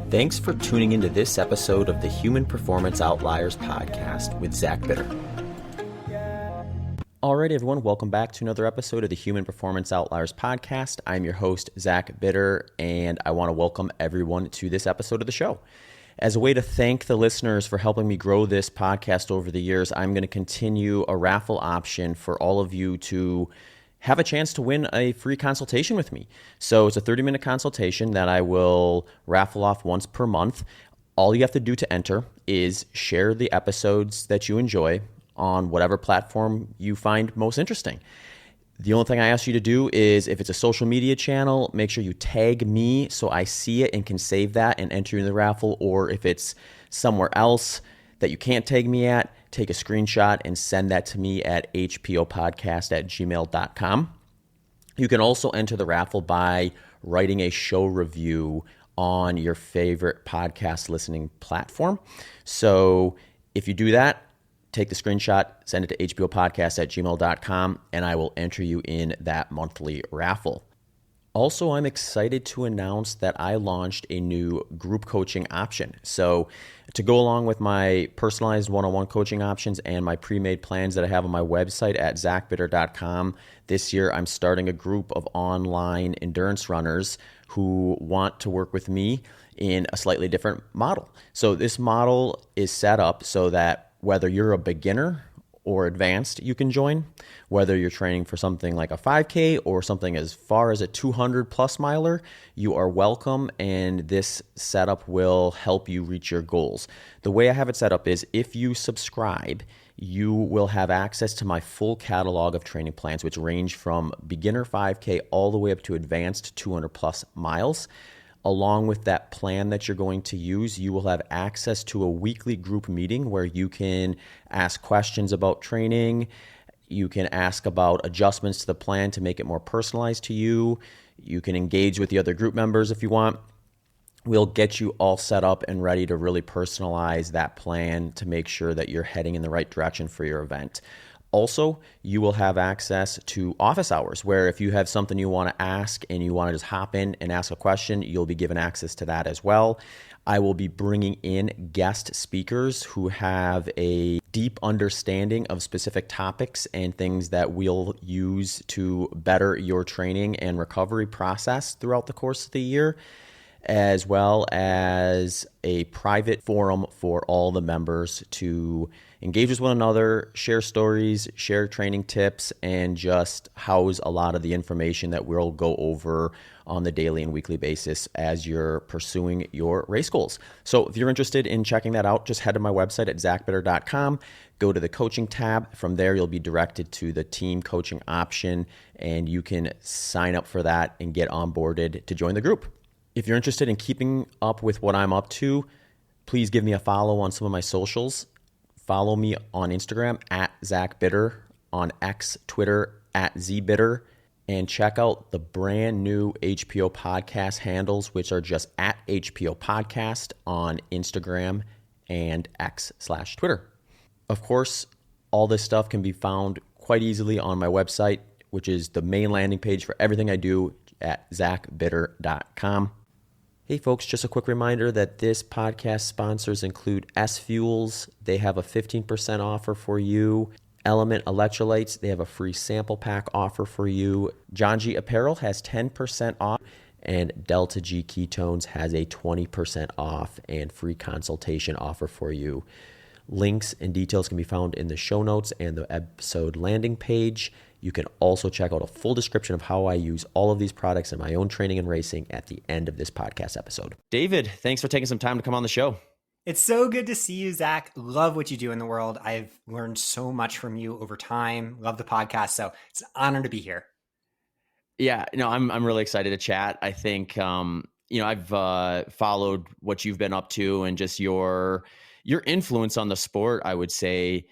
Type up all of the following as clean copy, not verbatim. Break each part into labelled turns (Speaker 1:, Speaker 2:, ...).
Speaker 1: Thanks for tuning into this episode of the Human Performance Outliers podcast with Zach Bitter. Alright, everyone, welcome back to another episode of the Human Performance Outliers podcast. I'm your host, Zach Bitter, and I want to welcome everyone to this episode of the show. As a way to thank the listeners for helping me grow this podcast over the years, I'm going to continue a raffle option for all of you to have a chance to win a free consultation with me. So it's a 30-minute consultation that I will raffle off once per month. All you have to do to enter is share the episodes that you enjoy on whatever platform you find most interesting. The only thing I ask you to do is, if it's a social media channel, make sure you tag me so I see it and can save that and enter in the raffle. Or if it's somewhere else that you can't tag me at, take a screenshot and send that to me at hpopodcast@gmail.com. You can also enter the raffle by writing a show review on your favorite podcast listening platform. So if you do that, take the screenshot, send it to hpopodcast@gmail.com, and I will enter you in that monthly raffle. Also, I'm excited to announce that I launched a new group coaching option. So to go along with my personalized one-on-one coaching options and my pre-made plans that I have on my website at zachbitter.com, this year I'm starting a group of online endurance runners who want to work with me in a slightly different model. So this model is set up so that whether you're a beginner or advanced, you can join. Whether you're training for something like a 5K or something as far as a 200 plus miler, you are welcome, and this setup will help you reach your goals. The way I have it set up is, if you subscribe, you will have access to my full catalog of training plans, which range from beginner 5K all the way up to advanced 200 plus miles. Along with that plan that you're going to use, you will have access to a weekly group meeting where you can ask questions about training. You can ask about adjustments to the plan to make it more personalized to you. You can engage with the other group members if you want. We'll get you all set up and ready to really personalize that plan to make sure that you're heading in the right direction for your event. Also, you will have access to office hours, where if you have something you want to ask and you want to just hop in and ask a question, you'll be given access to that as well. I will be bringing in guest speakers who have a deep understanding of specific topics and things that we'll use to better your training and recovery process throughout the course of the year, as well as a private forum for all the members to engage with one another, share stories, share training tips, and just house a lot of the information that we'll go over on the daily and weekly basis as you're pursuing your race goals. So if you're interested in checking that out, just head to my website at zachbitter.com, go to the coaching tab. From there, you'll be directed to the team coaching option, and you can sign up for that and get onboarded to join the group. If you're interested in keeping up with what I'm up to, please give me a follow on some of my socials. Follow me on Instagram at ZachBitter, on X, Twitter at ZBitter, and check out the brand new HPO podcast handles, which are just at HPO Podcast on Instagram and X/Twitter. Of course, all this stuff can be found quite easily on my website, which is the main landing page for everything I do at zachbitter.com. Hey folks, just a quick reminder that this podcast sponsors include S Fuels. They have a 15% offer for you. Element Electrolytes, they have a free sample pack offer for you. John G Apparel has 10% off, and Delta G Ketones has a 20% off and free consultation offer for you. Links and details can be found in the show notes and the episode landing page. You can also check out a full description of how I use all of these products in my own training and racing at the end of this podcast episode. David, thanks for taking some time to come on the show.
Speaker 2: It's so good to see you, Zach. Love what you do in the world. I've learned so much from you over time. Love the podcast. So it's an honor to be here.
Speaker 1: Yeah, no, I'm really excited to chat. I think, I've followed what you've been up to and just your influence on the sport, I would say,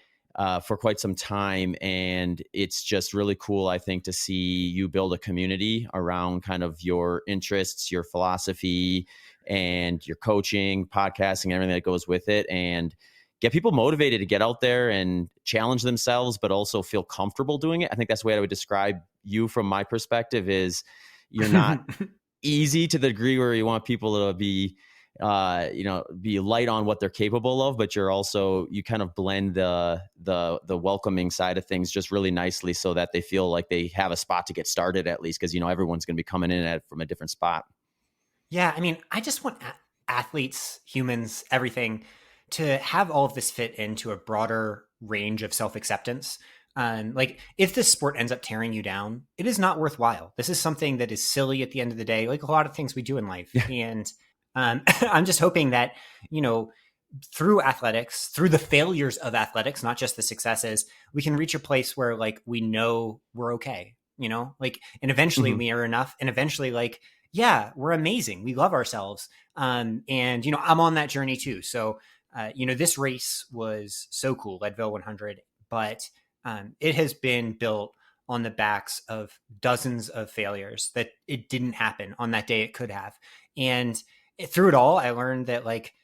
Speaker 1: for quite some time. And it's just really cool, I think, to see you build a community around kind of your interests, your philosophy, and your coaching, podcasting, everything that goes with it, and get people motivated to get out there and challenge themselves, but also feel comfortable doing it. I think that's the way I would describe you from my perspective is you're not easy to the degree where you want people to be, be light on what they're capable of, but you kind of blend the welcoming side of things just really nicely so that they feel like they have a spot to get started at least. Cause everyone's going to be coming in at it from a different spot.
Speaker 2: Yeah. I mean, I just want athletes, humans, everything to have all of this fit into a broader range of self-acceptance. Like if this sport ends up tearing you down, it is not worthwhile. This is something that is silly at the end of the day, like a lot of things we do in life.
Speaker 1: Yeah.
Speaker 2: And I'm just hoping that, through athletics, through the failures of athletics, not just the successes, we can reach a place where like we know we're okay, like, and eventually we are enough. And eventually, like, yeah, we're amazing. We love ourselves. And, I'm on that journey too. So, this race was so cool, Leadville 100, but it has been built on the backs of dozens of failures that it didn't happen on that day it could have. And through it all, I learned that like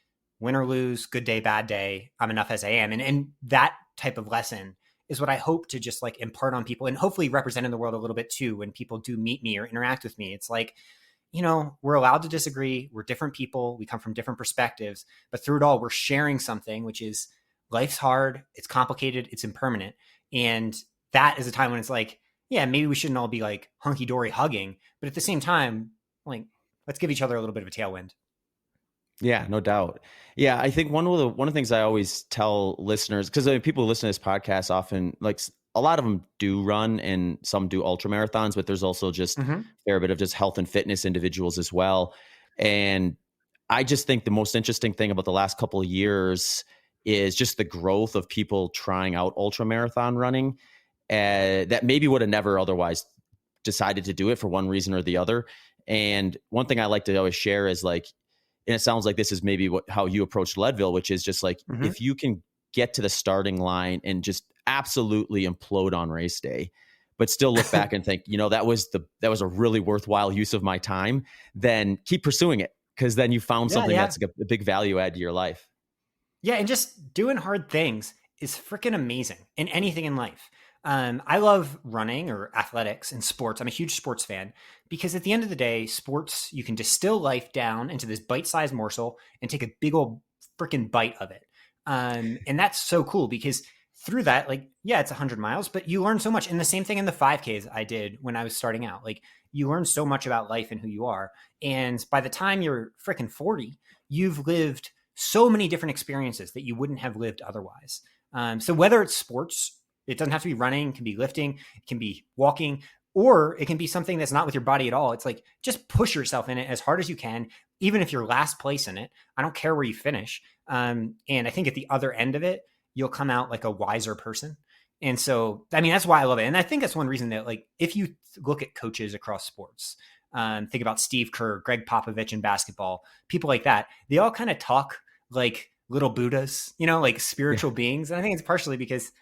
Speaker 2: win or lose, good day, bad day, I'm enough as I am. And that type of lesson is what I hope to just like impart on people and hopefully represent in the world a little bit too when people do meet me or interact with me. It's like, we're allowed to disagree. We're different people. We come from different perspectives, but through it all, we're sharing something, which is life's hard. It's complicated. It's impermanent. And that is a time when it's like, yeah, maybe we shouldn't all be like hunky dory hugging, but at the same time, like, let's give each other a little bit of a tailwind.
Speaker 1: Yeah, no doubt. Yeah, I think one of the things I always tell listeners, because people who listen to this podcast often, like a lot of them do run and some do ultra marathons, but there's also just a fair bit of just health and fitness individuals as well. And I just think the most interesting thing about the last couple of years is just the growth of people trying out ultra marathon running that maybe would have never otherwise decided to do it for one reason or the other. And one thing I like to always share is like, and it sounds like this is maybe how you approached Leadville, which is just like, if you can get to the starting line and just absolutely implode on race day, but still look back and think, that was a really worthwhile use of my time, then keep pursuing it. Cause then you found something that's like a big value add to your life.
Speaker 2: Yeah. And just doing hard things is freaking amazing in anything in life. I love running or athletics and sports. I'm a huge sports fan because at the end of the day, sports, you can distill life down into this bite-sized morsel and take a big old freaking bite of it. And that's so cool because through that, like, yeah, it's 100 miles, but you learn so much. And the same thing in the 5Ks I did when I was starting out. Like, you learn so much about life and who you are. And by the time you're freaking 40, you've lived so many different experiences that you wouldn't have lived otherwise. So whether it's sports, it doesn't have to be running, it can be lifting, it can be walking, or it can be something that's not with your body at all. It's like, just push yourself in it as hard as you can, even if you're last place in it. I don't care where you finish. And I think at the other end of it, you'll come out like a wiser person. And so, I mean, that's why I love it. And I think that's one reason that, like, if you look at coaches across sports, think about Steve Kerr, Greg Popovich in basketball, people like that, they all kind of talk like little Buddhas, like spiritual beings. And I think it's partially because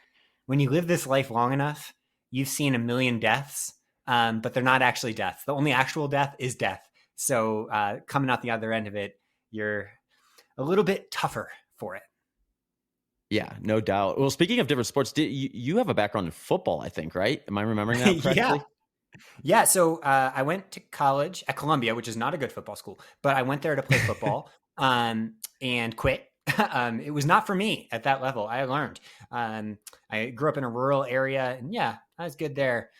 Speaker 2: when you live this life long enough, you've seen a million deaths, but they're not actually deaths. The only actual death is death. So coming out the other end of it, you're a little bit tougher for it.
Speaker 1: Yeah, no doubt. Well, speaking of different sports, you have a background in football, I think, right? Am I remembering that correctly?
Speaker 2: Yeah. So I went to college at Columbia, which is not a good football school, but I went there to play football and quit. It was not for me at that level. I learned. I grew up in a rural area, and yeah, I was good there.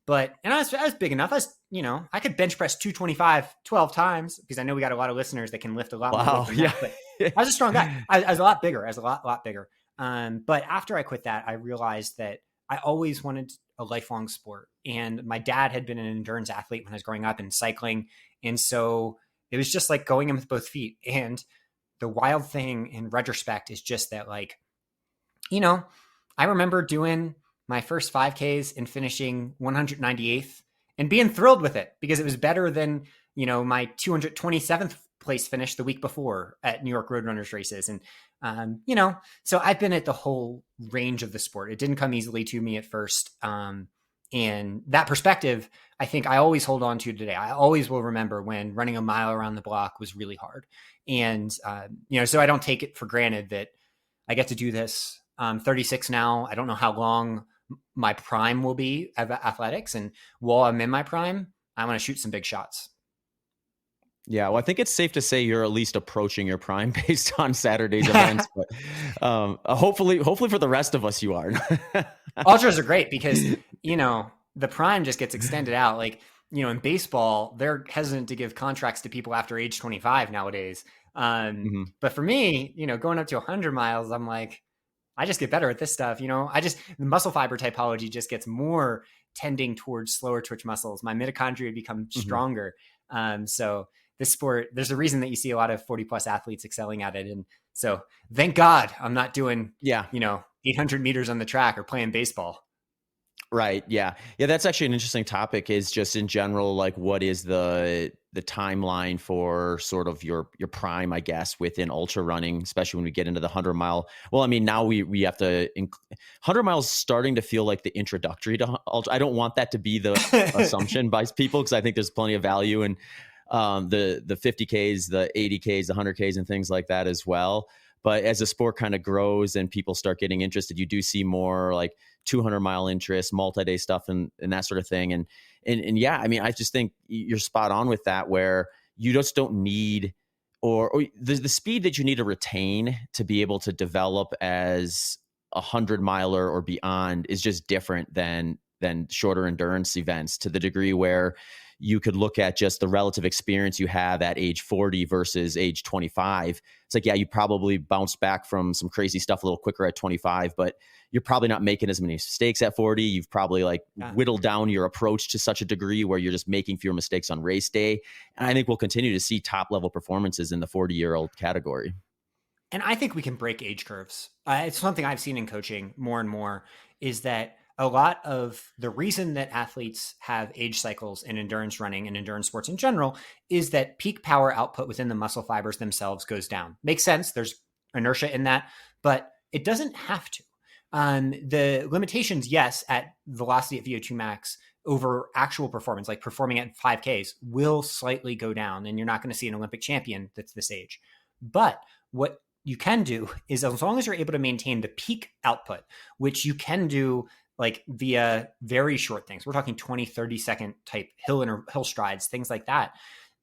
Speaker 2: But I was big enough. I could bench press 225 12 times because I know we got a lot of listeners that can lift a lot more weight than that. But I was a strong guy. I was a lot bigger. I was a lot bigger. But after I quit that, I realized that I always wanted a lifelong sport. And my dad had been an endurance athlete when I was growing up and cycling. And so it was just like going in with both feet. And the wild thing in retrospect is just that, like, I remember doing my first 5Ks and finishing 198th and being thrilled with it because it was better than, my 227th place finish the week before at New York Roadrunners races. And, so I've been at the whole range of the sport. It didn't come easily to me at first. And that perspective, I think I always hold on to today. I always will remember when running a mile around the block was really hard. And, so I don't take it for granted that I get to do this. 36 now. I don't know how long my prime will be of athletics. And while I'm in my prime, I want to shoot some big shots.
Speaker 1: Yeah, well, I think it's safe to say you're at least approaching your prime based on Saturday's events, but hopefully for the rest of us, you are.
Speaker 2: Ultras are great because, the prime just gets extended out. Like, in baseball, they're hesitant to give contracts to people after age 25 nowadays.
Speaker 1: Mhm.
Speaker 2: But for me, going up to 100 miles, I'm like, I just get better at this stuff. The muscle fiber typology just gets more tending towards slower twitch muscles. My mitochondria become
Speaker 1: Mhm.
Speaker 2: stronger. So this sport, there's a reason that you see a lot of 40 plus athletes excelling at it. And so thank God I'm not doing,
Speaker 1: Yeah.
Speaker 2: 800 meters on the track or playing baseball.
Speaker 1: Right. Yeah. Yeah. That's actually an interesting topic, is just in general, like what is the timeline for sort of your prime, I guess, within ultra running, especially when we get into the 100 mile. Well, I mean, now we have to 100 miles starting to feel like the introductory to ultra. I don't want that to be the assumption by people, because I think there's plenty of value in the 50Ks, the 80Ks, the 100Ks, and things like that as well. But as the sport kind of grows and people start getting interested, you do see more like 200-mile interest, multi-day stuff, and that sort of thing. And yeah, I mean, I just think you're spot on with that, where you just don't need, or the speed that you need to retain to be able to develop as a 100-miler or beyond is just different than shorter endurance events, to the degree where you could look at just the relative experience you have at age 40 versus age 25. It's like, yeah, you probably bounce back from some crazy stuff a little quicker at 25, but you're probably not making as many mistakes at 40. You've probably like whittled down your approach to such a degree where you're just making fewer mistakes on race day. And I think we'll continue to see top level performances in the 40-year-old category.
Speaker 2: And I think we can break age curves. It's something I've seen in coaching more and more, is that a lot of the reason that athletes have age cycles in endurance running and endurance sports in general is that peak power output within the muscle fibers themselves goes down. Makes sense. There's inertia in that, but it doesn't have to. The limitations, yes, at velocity at VO2 max over actual performance, like performing at 5Ks, will slightly go down, and you're not going to see an Olympic champion that's this age. But what you can do is, as long as you're able to maintain the peak output, which you can do like via very short things, we're talking 20, 30-second type hill strides, things like that,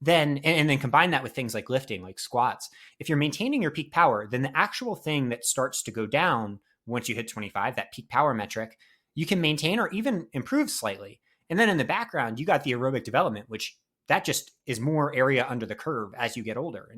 Speaker 2: then, and then combine that with things like lifting, like squats. If you're maintaining your peak power, then the actual thing that starts to go down once you hit 25, that peak power metric, you can maintain or even improve slightly. And then in the background, you got the aerobic development, which that just is more area under the curve as you get older.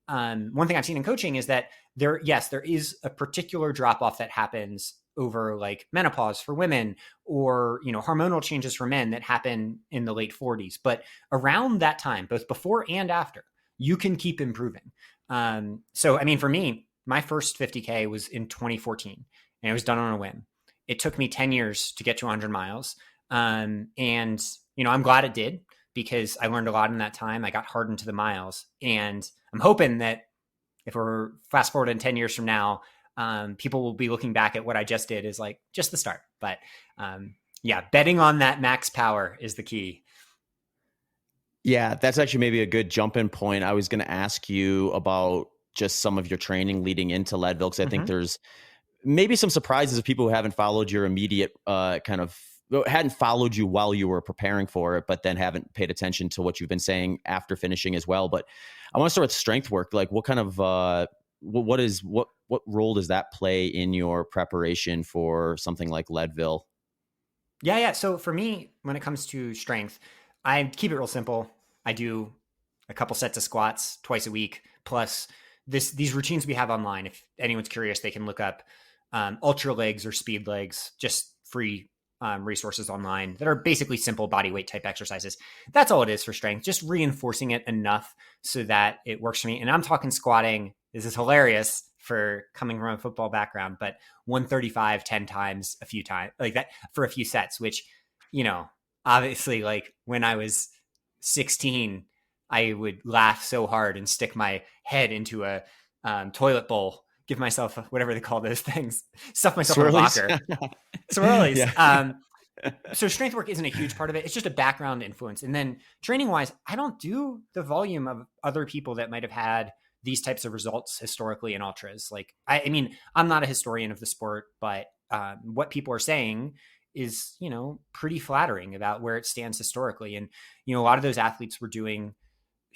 Speaker 2: And one thing I've seen in coaching is that there is a particular drop off that happens over like menopause for women, or, hormonal changes for men that happen in the late 40s. But around that time, both before and after, you can keep improving. So, I mean, for me, my first 50K was in 2014, and it was done on a whim. It took me 10 years to get to 100 miles. And, I'm glad it did, because I learned a lot in that time. I got hardened to the miles, and I'm hoping that if we're fast forward in 10 years from now, people will be looking back at what I just did as like just the start. But yeah, betting on that max power is the key.
Speaker 1: Yeah, that's actually maybe a good jump-in point. I was going to ask you about just some of your training leading into Leadville, because I think there's maybe some surprises of people who haven't followed your immediate hadn't followed you while you were preparing for it, but then haven't paid attention to what you've been saying after finishing as well. But I want to start with strength work. Like, what kind of what role does that play in your preparation for something like Leadville?
Speaker 2: Yeah. So for me, when it comes to strength, I keep it real simple. I do a couple sets of squats twice a week, plus these routines we have online. If anyone's curious, they can look up ultra legs or speed legs, just free resources online that are basically simple body weight type exercises. That's all it is for strength, just reinforcing it enough so that it works for me. And I'm talking squatting. This is hilarious for coming from a football background, but 135 10 times, a few times like that for a few sets, which, obviously, like when I was 16, I would laugh so hard and stick my head into a toilet bowl, give myself whatever they call those things, stuff myself in a locker. Swirlies. Yeah. So strength work isn't a huge part of it. It's just a background influence. And then training wise, I don't do the volume of other people that might have had these types of results historically in ultras. Like, I mean, I'm not a historian of the sport, but what people are saying is, pretty flattering about where it stands historically. And, a lot of those athletes were doing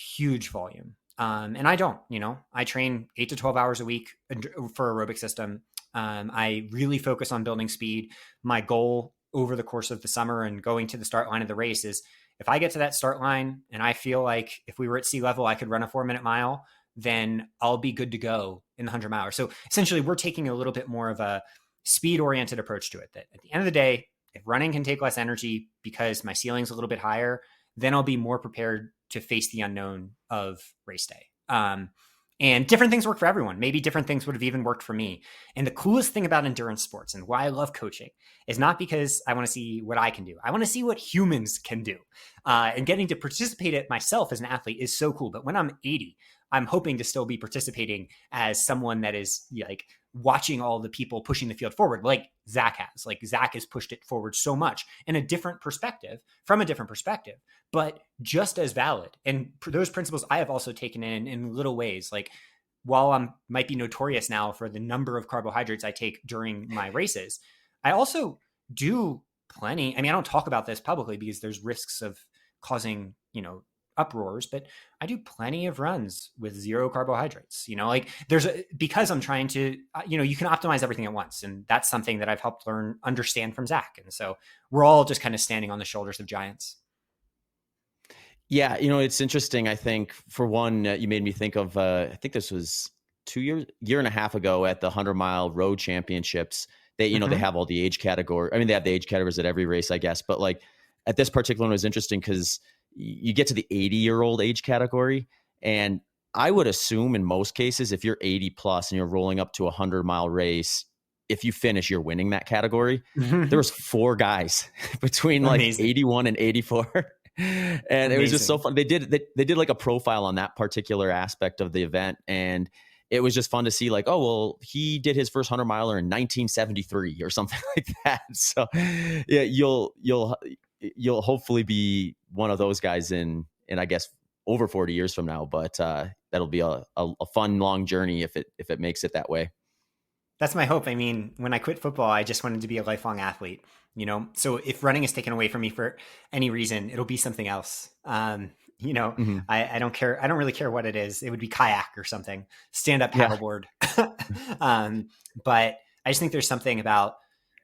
Speaker 2: huge volume. And I don't, I train 8 to 12 hours a week for aerobic system. I really focus on building speed. My goal over the course of the summer and going to the start line of the race is if I get to that start line and I feel like if we were at sea level, I could run a 4-minute mile, then I'll be good to go in the 100 miler. So essentially, we're taking a little bit more of a speed oriented approach to it. That at the end of the day, if running can take less energy because my ceiling's a little bit higher, then I'll be more prepared to face the unknown of race day. And different things work for everyone. Maybe different things would have even worked for me. And the coolest thing about endurance sports and why I love coaching is not because I want to see what I can do. I want to see what humans can do. And getting to participate it myself as an athlete is so cool. But when I'm 80, I'm hoping to still be participating as someone that is like watching all the people pushing the field forward, like Zach has. Like Zach has pushed it forward so much in a different perspective, from a different perspective, but just as valid. And those principles I have also taken in little ways. Like while I might be notorious now for the number of carbohydrates I take during my races, I also do plenty. I mean, I don't talk about this publicly because there's risks of causing, uproars, but I do plenty of runs with 0 carbohydrates, like because I'm trying to, you can optimize everything at once. And that's something that I've helped understand from Zach. And so we're all just kind of standing on the shoulders of giants.
Speaker 1: Yeah. It's interesting. I think for one, you made me think of, I think this was year and a half ago at the 100-mile road championships. They, they have all the age category. I mean, they have the age categories at every race, I guess, but like at this particular one, it was interesting because you get to the 80-year-old age category. And I would assume in most cases, if you're 80 plus and you're rolling up to a 100-mile race, if you finish, you're winning that category. There was 4 guys between like 81 and 84. And it was just so fun. They did like a profile on that particular aspect of the event. And it was just fun to see like, oh, well, he did his first 100-miler in 1973 or something like that. So yeah, you'll hopefully be one of those guys in I guess over 40 years from now, but that'll be a fun long journey if it makes it that way.
Speaker 2: That's my hope. I mean, when I quit football, I just wanted to be a lifelong athlete, so if running is taken away from me for any reason, it'll be something else. I don't care. I don't really care what it is. It would be kayak or something, stand up paddleboard. But I just think there's something about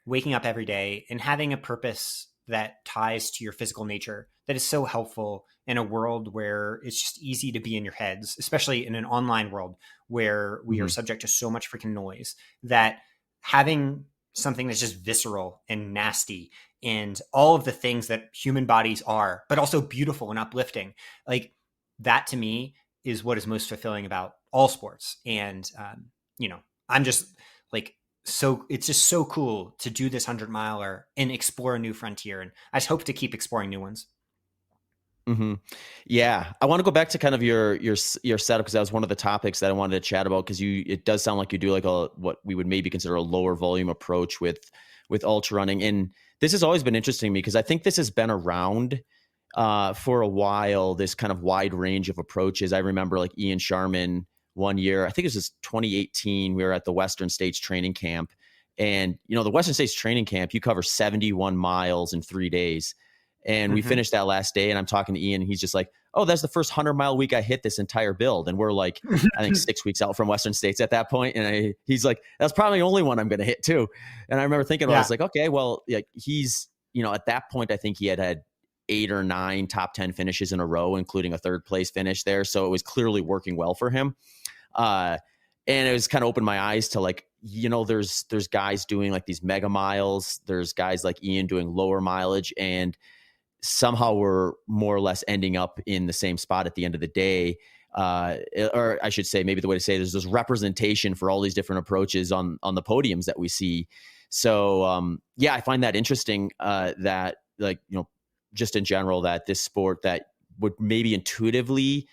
Speaker 2: waking up every day and having a purpose that ties to your physical nature that is so helpful in a world where it's just easy to be in your heads, especially in an online world where we are subject to so much freaking noise, that having something that's just visceral and nasty and all of the things that human bodies are, but also beautiful and uplifting, like that to me is what is most fulfilling about all sports. And, I'm just like, so it's just so cool to do this 100-miler and explore a new frontier. And I just hope to keep exploring new ones.
Speaker 1: Yeah. I want to go back to kind of your setup, because that was one of the topics that I wanted to chat about, because it does sound like you do like what we would maybe consider a lower volume approach with ultra running. And this has always been interesting to me because I think this has been around for a while, this kind of wide range of approaches. I remember like Ian Sharman one year, I think it was 2018, we were at the Western States training camp, and the Western States training camp, you cover 71 miles in 3 days. And we finished that last day, and I'm talking to Ian, and he's just like, oh, that's the first 100-mile week I hit this entire build. And we're like, I think 6 weeks out from Western States at that point. And he's like, that's probably the only one I'm going to hit too. And I remember thinking, I was like, okay, well, like he's, at that point, I think he had 8 or 9 top 10 finishes in a row, including a 3rd place finish there. So it was clearly working well for him. And it was kind of opened my eyes to like, there's guys doing like these mega miles. There's guys like Ian doing lower mileage, and somehow we're more or less ending up in the same spot at the end of the day. Or I should say, maybe the way to say it is there's representation for all these different approaches on the podiums that we see. So I find that interesting that like, just in general, that this sport that would maybe intuitively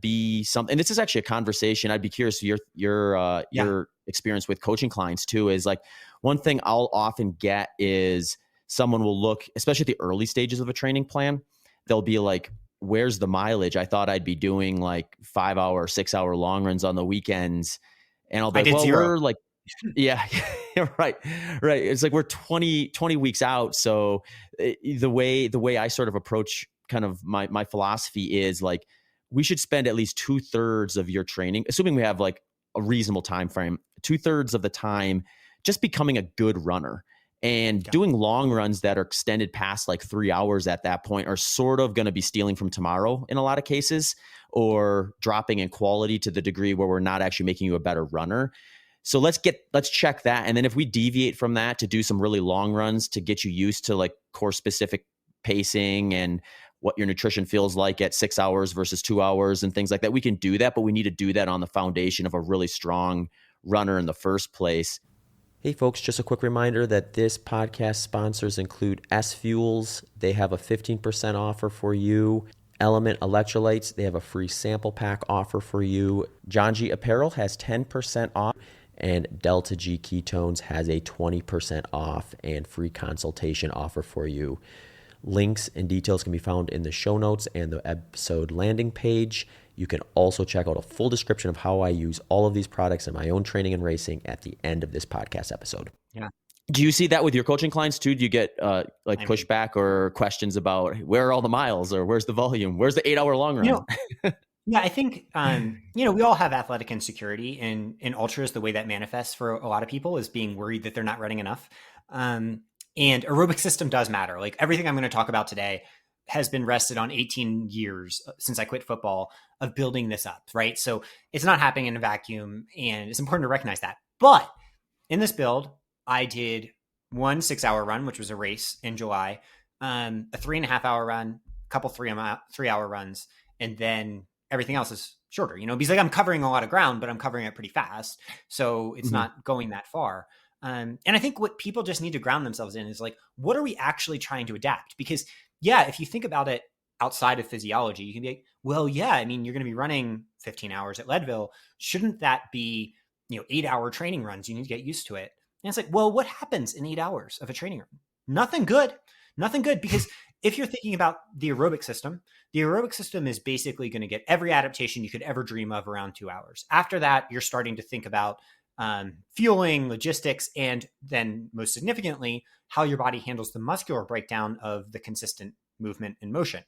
Speaker 1: be something, and this is actually a conversation I'd be curious your experience with coaching clients too, is like one thing I'll often get is someone will look, especially at the early stages of a training plan, they'll be like, where's the mileage? I thought I'd be doing like 5-hour, 6-hour long runs on the weekends. And I'll be like, well,
Speaker 2: 0.
Speaker 1: we're like, yeah, right. It's like we're 20 weeks out. So the way I sort of approach kind of my philosophy is like, we should spend at least 2/3 of your training, assuming we have like a reasonable time frame, 2/3 of the time just becoming a good runner. And doing long runs that are extended past like 3 hours at that point are sort of going to be stealing from tomorrow in a lot of cases, or dropping in quality to the degree where we're not actually making you a better runner. So let's check that. And then if we deviate from that to do some really long runs to get you used to like course specific pacing and what your nutrition feels like at 6 hours versus 2 hours and things like that, we can do that, but we need to do that on the foundation of a really strong runner in the first place. Hey folks, just a quick reminder that this podcast sponsors include S Fuels. They have a 15% offer for you. Element Electrolytes, they have a free sample pack offer for you. John G Apparel has 10% off, and Delta G Ketones has a 20% off and free consultation offer for you. Links and details can be found in the show notes and the episode landing page. You can also check out a full description of how I use all of these products in my own training and racing at the end of this podcast episode.
Speaker 2: Yeah.
Speaker 1: Do you see that with your coaching clients too? Do you get pushback or questions about where are all the miles, or where's the volume? Where's the 8-hour long run?
Speaker 2: Yeah, I think, we all have athletic insecurity, and in ultras, the way that manifests for a lot of people is being worried that they're not running enough. And aerobic system does matter. Like everything I'm going to talk about today has been rested on 18 years since I quit football of building this up, right? So it's not happening in a vacuum, and it's important to recognize that. But in this build, I did one 6-hour run, which was a race in July, a 3.5-hour run, a couple 3-hour runs, and then everything else is shorter, because like I'm covering a lot of ground, but I'm covering it pretty fast. So it's not going that far. And I think what people just need to ground themselves in is like, what are we actually trying to adapt? Because if you think about it outside of physiology, you can be like, well, you're going to be running 15 hours at Leadville. Shouldn't that be, 8-hour training runs? You need to get used to it. And it's like, well, what happens in 8 hours of a training run? Nothing good, because if you're thinking about the aerobic system is basically going to get every adaptation you could ever dream of around 2 hours. After that, you're starting to think about fueling, logistics, and then most significantly, how your body handles the muscular breakdown of the consistent movement and motion.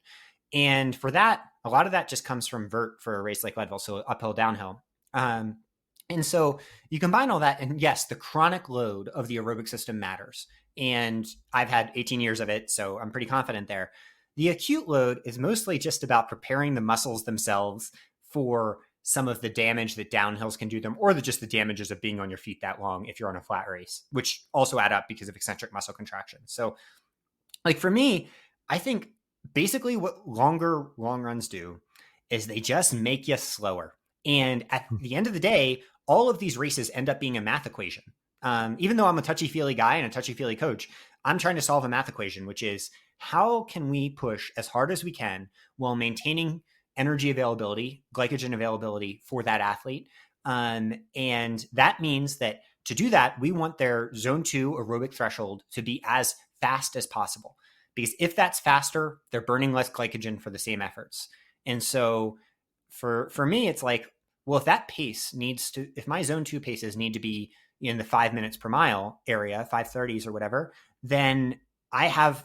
Speaker 2: And for that, a lot of that just comes from vert for a race like Leadville, so uphill, downhill. And so you combine all that, and yes, the chronic load of the aerobic system matters. And I've had 18 years of it, so I'm pretty confident there. The acute load is mostly just about preparing the muscles themselves for some of the damage that downhills can do them, or just the damages of being on your feet that long if you're on a flat race, which also add up because of eccentric muscle contraction. So like for me, I think basically what longer long runs do is they just make you slower. And at the end of the day, all of these races end up being a math equation. Even though I'm a touchy-feely guy and a touchy-feely coach, I'm trying to solve a math equation, which is how can we push as hard as we can while maintaining energy availability, glycogen availability for that athlete. And that means that to do that, we want their zone 2 aerobic threshold to be as fast as possible. Because if that's faster, they're burning less glycogen for the same efforts. And so for me, it's like, well, if my zone 2 paces need to be in the 5 minutes per mile area, 5:30s or whatever, then I have,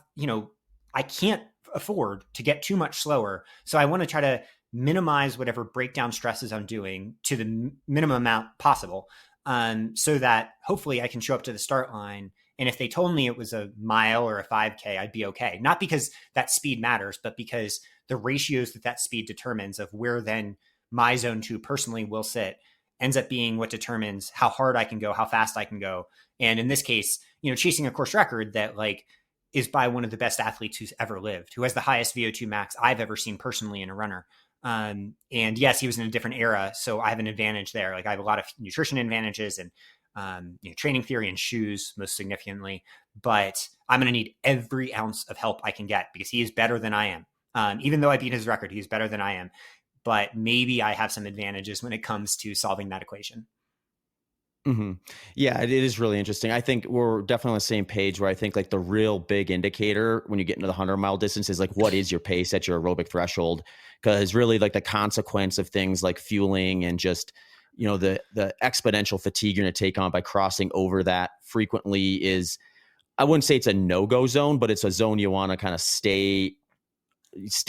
Speaker 2: I can't afford to get too much slower. So I want to try to minimize whatever breakdown stresses I'm doing to the minimum amount possible, so that hopefully I can show up to the start line. And if they told me it was a mile or a 5K, I'd be okay. Not because that speed matters, but because the ratios that speed determines of where then my zone 2 personally will sit ends up being what determines how hard I can go, how fast I can go. And in this case, chasing a course record that is by one of the best athletes who's ever lived, who has the highest VO2 max I've ever seen personally in a runner. And yes, he was in a different era, so I have an advantage there. I have a lot of nutrition advantages and training theory and shoes most significantly, but I'm going to need every ounce of help I can get because he is better than I am. Even though I beat his record, he's better than I am. But maybe I have some advantages when it comes to solving that equation.
Speaker 1: Mm-hmm. Yeah, it is really interesting. I think we're definitely on the same page where I think the real big indicator when you get into the 100-mile distance is what is your pace at your aerobic threshold? Because really the consequence of things like fueling and just, the exponential fatigue you're going to take on by crossing over that frequently is, I wouldn't say it's a no-go zone, but it's a zone you want to kind of stay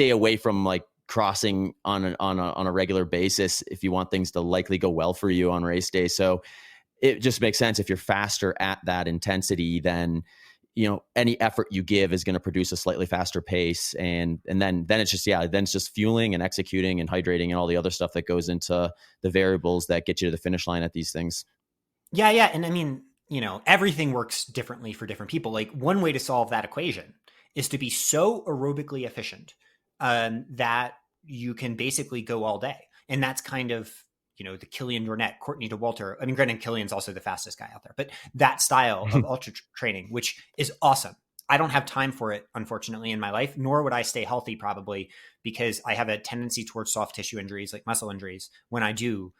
Speaker 1: away from crossing on a regular basis if you want things to likely go well for you on race day. So it just makes sense. If you're faster at that intensity, then, any effort you give is going to produce a slightly faster pace. And then it's just, then it's just fueling and executing and hydrating and all the other stuff that goes into the variables that get you to the finish line at these things.
Speaker 2: Yeah. Yeah. And I mean, everything works differently for different people. Like, one way to solve that equation is to be so aerobically efficient that you can basically go all day. And that's kind of, the Killian Jornet, Courtney DeWalter. I mean, granted, Killian's also the fastest guy out there, but that style of ultra training, which is awesome. I don't have time for it, unfortunately, in my life, nor would I stay healthy probably, because I have a tendency towards soft tissue injuries, like muscle injuries, when I do,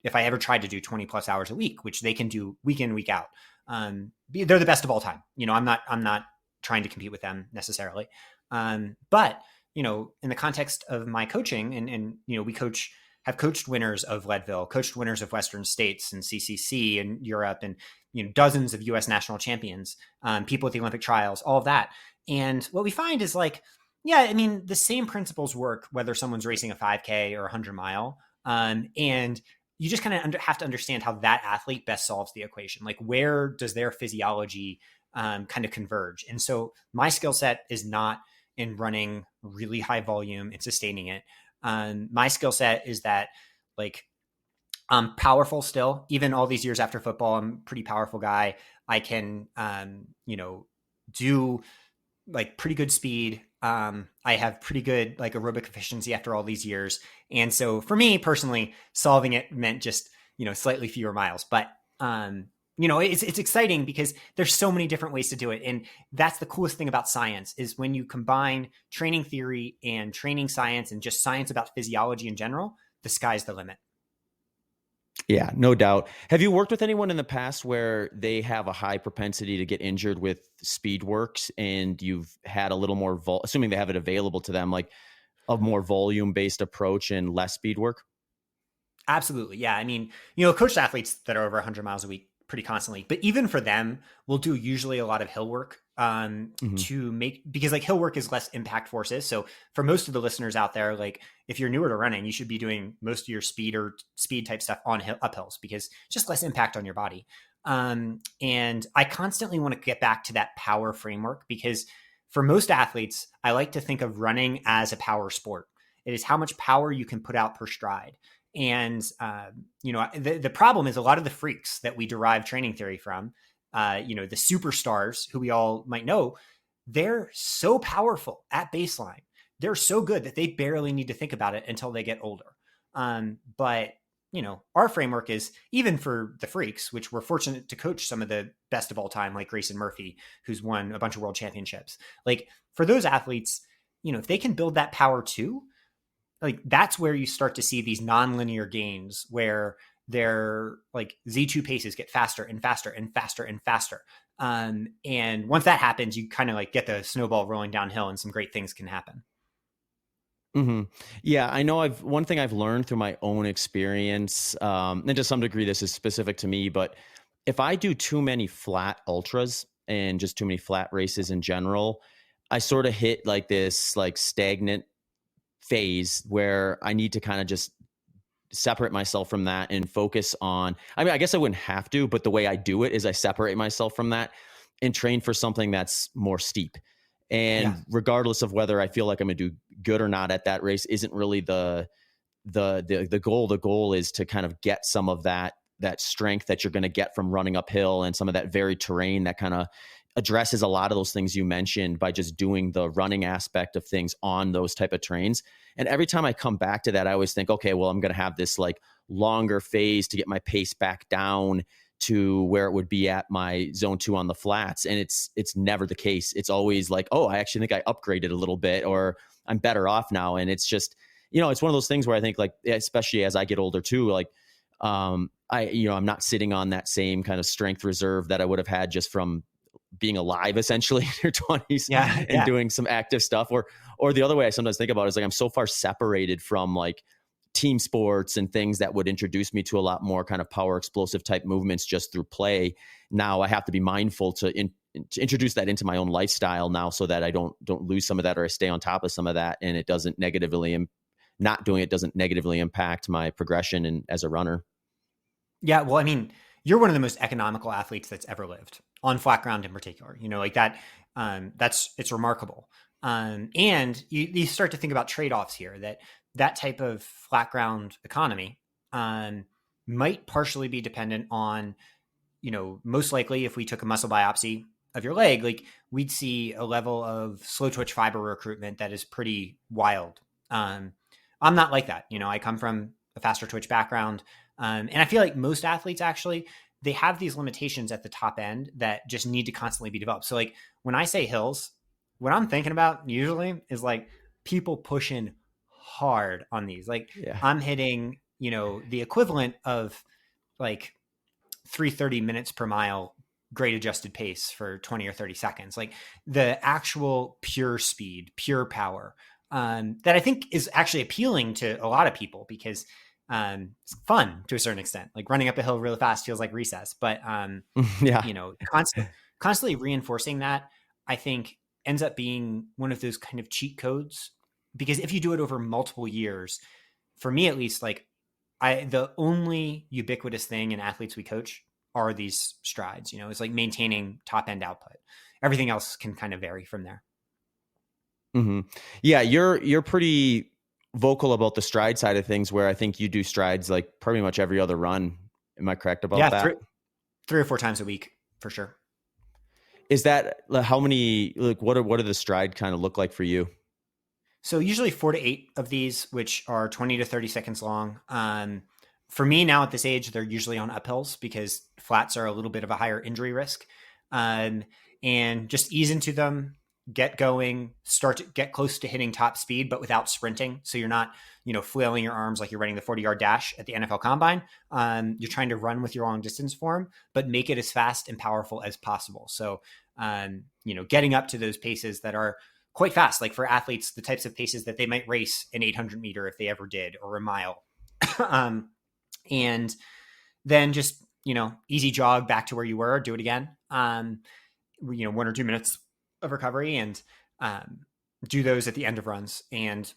Speaker 2: if I ever tried to do 20 plus hours a week, which they can do week in, week out. They're the best of all time. I'm not trying to compete with them necessarily. But, in the context of my coaching and we have coached winners of Leadville, coached winners of Western States and CCC and Europe, and dozens of U.S. national champions, people at the Olympic trials, all of that. And what we find is the same principles work whether someone's racing a 5K or a 100-mile. And you just kind of have to understand how that athlete best solves the equation. Like, where does their physiology kind of converge? And so my skill set is not in running really high volume and sustaining it. My skill set is that, I'm powerful still, even all these years after football. I'm a pretty powerful guy. I can, do pretty good speed. I have pretty good aerobic efficiency after all these years. And so for me personally, solving it meant just, slightly fewer miles, but, it's exciting because there's so many different ways to do it. And that's the coolest thing about science, is when you combine training theory and training science and just science about physiology in general, the sky's the limit.
Speaker 1: Yeah, no doubt. Have you worked with anyone in the past where they have a high propensity to get injured with speed works, and you've had a little more, assuming they have it available to them, a more volume-based approach and less speed work?
Speaker 2: Absolutely. Yeah. I mean, coached athletes that are over 100 miles a week pretty constantly, but even for them, we'll do usually a lot of hill work to make, because hill work is less impact forces. So for most of the listeners out there, if you're newer to running, you should be doing most of your speed type stuff on uphills, because just less impact on your body. And I constantly want to get back to that power framework, because for most athletes, I like to think of running as a power sport. It is how much power you can put out per stride. And, the problem is a lot of the freaks that we derive training theory from, the superstars who we all might know, they're so powerful at baseline. They're so good that they barely need to think about it until they get older. But, our framework is, even for the freaks, which we're fortunate to coach some of the best of all time, like Grayson Murphy, who's won a bunch of world championships. For those athletes, if they can build that power too, that's where you start to see these nonlinear gains, where their Z2 paces get faster and faster and faster and faster. And once that happens, you kind of get the snowball rolling downhill, and some great things can happen.
Speaker 1: Mm-hmm. Yeah, I know one thing I've learned through my own experience, and to some degree this is specific to me, but if I do too many flat ultras and just too many flat races in general, I sort of hit this stagnant phase where I need to kind of just separate myself from that and focus on, I guess I wouldn't have to, but the way I do it is I separate myself from that and train for something that's more steep. And regardless of whether I feel like I'm going to do good or not at that race isn't really the goal. The goal is to kind of get some of that strength that you're going to get from running uphill, and some of that varied terrain that kind of addresses a lot of those things you mentioned by just doing the running aspect of things on those type of terrains. And every time I come back to that, I always think, okay, well, I'm going to have this longer phase to get my pace back down to where it would be at my zone 2 on the flats. And it's never the case. It's always oh, I actually think I upgraded a little bit, or I'm better off now. And it's just, it's one of those things where I think especially as I get older too, I'm not sitting on that same kind of strength reserve that I would have had just from being alive essentially in your 20s and doing some active stuff. Or the other way I sometimes think about it is I'm so far separated from team sports and things that would introduce me to a lot more kind of power explosive type movements just through play. Now I have to be mindful to introduce that into my own lifestyle now, so that I don't lose some of that, or I stay on top of some of that and it doesn't negatively not doing it doesn't negatively impact my progression and as a runner.
Speaker 2: Yeah. Well, I mean, you're one of the most economical athletes that's ever lived on flat ground in particular, like that. It's remarkable. And you start to think about trade-offs here, that type of flat ground economy might partially be dependent on, most likely if we took a muscle biopsy of your leg, like we'd see a level of slow twitch fiber recruitment that is pretty wild. I'm not like that. I come from a faster twitch background. And I feel like most athletes actually, they have these limitations at the top end that just need to constantly be developed. So like when I say hills, what I'm thinking about usually is like people pushing hard on these. Like I'm hitting, the equivalent of like 330 minutes per mile grade adjusted pace for 20 or 30 seconds. Like the actual pure speed, pure power that I think is actually appealing to a lot of people because it's fun to a certain extent. Like running up a hill really fast feels like recess, but constantly reinforcing that, I think ends up being one of those kind of cheat codes, because if you do it over multiple years, for me at least, like the only ubiquitous thing in athletes we coach are these strides. It's like maintaining top end output. Everything else can kind of vary from there.
Speaker 1: Mm-hmm. Yeah, you're pretty vocal about the stride side of things, where I think you do strides like pretty much every other run. Am I correct about that?
Speaker 2: Three or four times a week for sure.
Speaker 1: Is that how many? Like, what do the stride kind of look like for you?
Speaker 2: So usually 4 to 8 of these, which are 20 to 30 seconds long. For me now at this age, they're usually on uphills because flats are a little bit of a higher injury risk. And just ease into them, get going, start to get close to hitting top speed, but without sprinting. So you're not, flailing your arms like you're running the 40-yard dash at the NFL Combine. You're trying to run with your long distance form, but make it as fast and powerful as possible. So, getting up to those paces that are quite fast, like for athletes, the types of paces that they might race an 800 meter if they ever did, or a mile. And then just, easy jog back to where you were, do it again. 1 or 2 minutes of recovery, and do those at the end of runs. And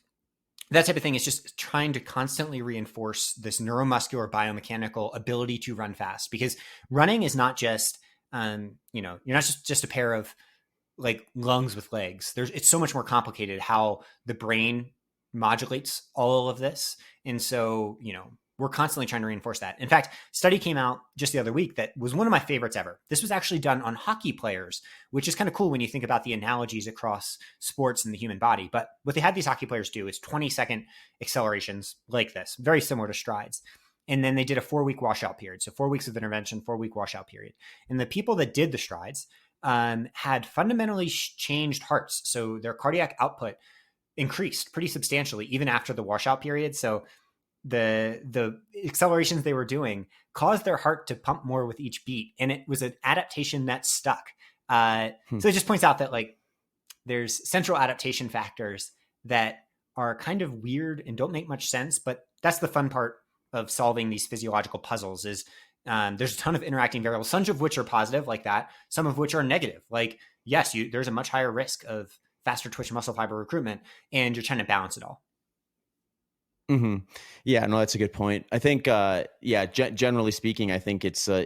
Speaker 2: that type of thing is just trying to constantly reinforce this neuromuscular biomechanical ability to run fast, because running is not just, you're not just a pair of like lungs with legs. It's so much more complicated how the brain modulates all of this. And so, we're constantly trying to reinforce that. In fact, study came out just the other week that was one of my favorites ever. This was actually done on hockey players, which is kind of cool when you think about the analogies across sports and the human body. But what they had these hockey players do is 20-second accelerations like this, very similar to strides. And then they did a 4-week washout period. So 4 weeks of intervention, 4-week washout period. And the people that did the strides had fundamentally changed hearts. So their cardiac output increased pretty substantially even after the washout period. So the accelerations they were doing caused their heart to pump more with each beat. And it was an adaptation that stuck. So it just points out that like there's central adaptation factors that are kind of weird and don't make much sense, but that's the fun part of solving these physiological puzzles is there's a ton of interacting variables, some of which are positive like that, some of which are negative. Like, yes, there's a much higher risk of faster twitch muscle fiber recruitment, and you're trying to balance it all.
Speaker 1: Mm-hmm. Yeah, no, that's a good point. I think, generally speaking, I think it's a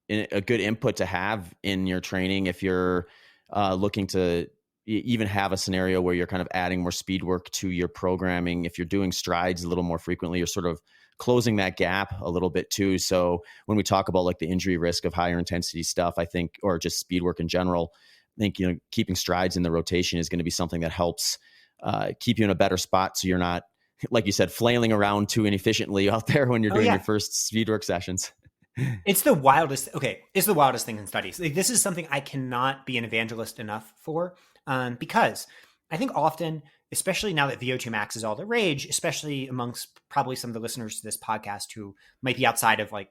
Speaker 1: good input to have in your training if you're looking to even have a scenario where you're kind of adding more speed work to your programming. If you're doing strides a little more frequently, you're sort of closing that gap a little bit too. So when we talk about like the injury risk of higher intensity stuff, I think, or just speed work in general, I think, keeping strides in the rotation is going to be something that helps keep you in a better spot. So you're not, like you said, flailing around too inefficiently out there when you're doing your first speed work sessions.
Speaker 2: It's the wildest. Okay. It's the wildest thing in studies. Like, this is something I cannot be an evangelist enough for, because I think often, especially now that VO2 max is all the rage, especially amongst probably some of the listeners to this podcast who might be outside of like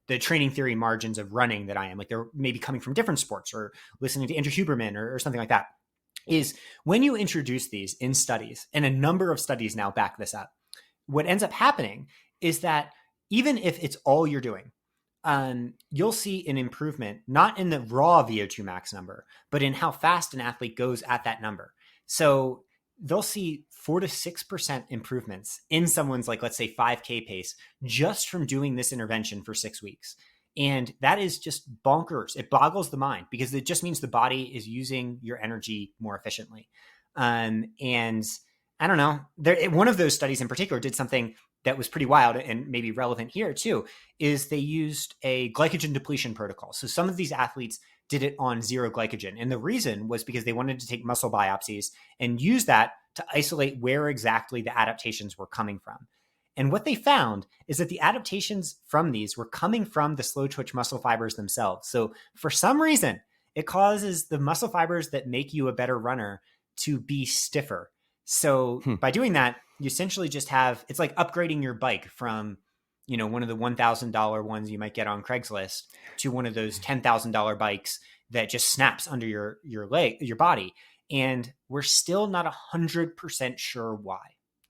Speaker 2: the training theory margins of running that I am, like they're maybe coming from different sports or listening to Andrew Huberman or something like that, is when you introduce these in studies, and a number of studies now back this up, what ends up happening is that even if it's all you're doing, you'll see an improvement, not in the raw VO2 max number, but in how fast an athlete goes at that number. So they'll see 4 to 6% improvements in someone's, like, let's say 5K pace just from doing this intervention for 6 weeks. And that is just bonkers. It boggles the mind because it just means the body is using your energy more efficiently. And I don't know, one of those studies in particular did something that was pretty wild and maybe relevant here too, is they used a glycogen depletion protocol. So some of these athletes did it on zero glycogen. And the reason was because they wanted to take muscle biopsies and use that to isolate where exactly the adaptations were coming from. And what they found is that the adaptations from these were coming from the slow twitch muscle fibers themselves. So for some reason, it causes the muscle fibers that make you a better runner to be stiffer. So by doing that, you essentially just have, it's like upgrading your bike from, one of the $1,000 ones you might get on Craigslist to one of those $10,000 bikes that just snaps under your body. And we're still not 100% sure why.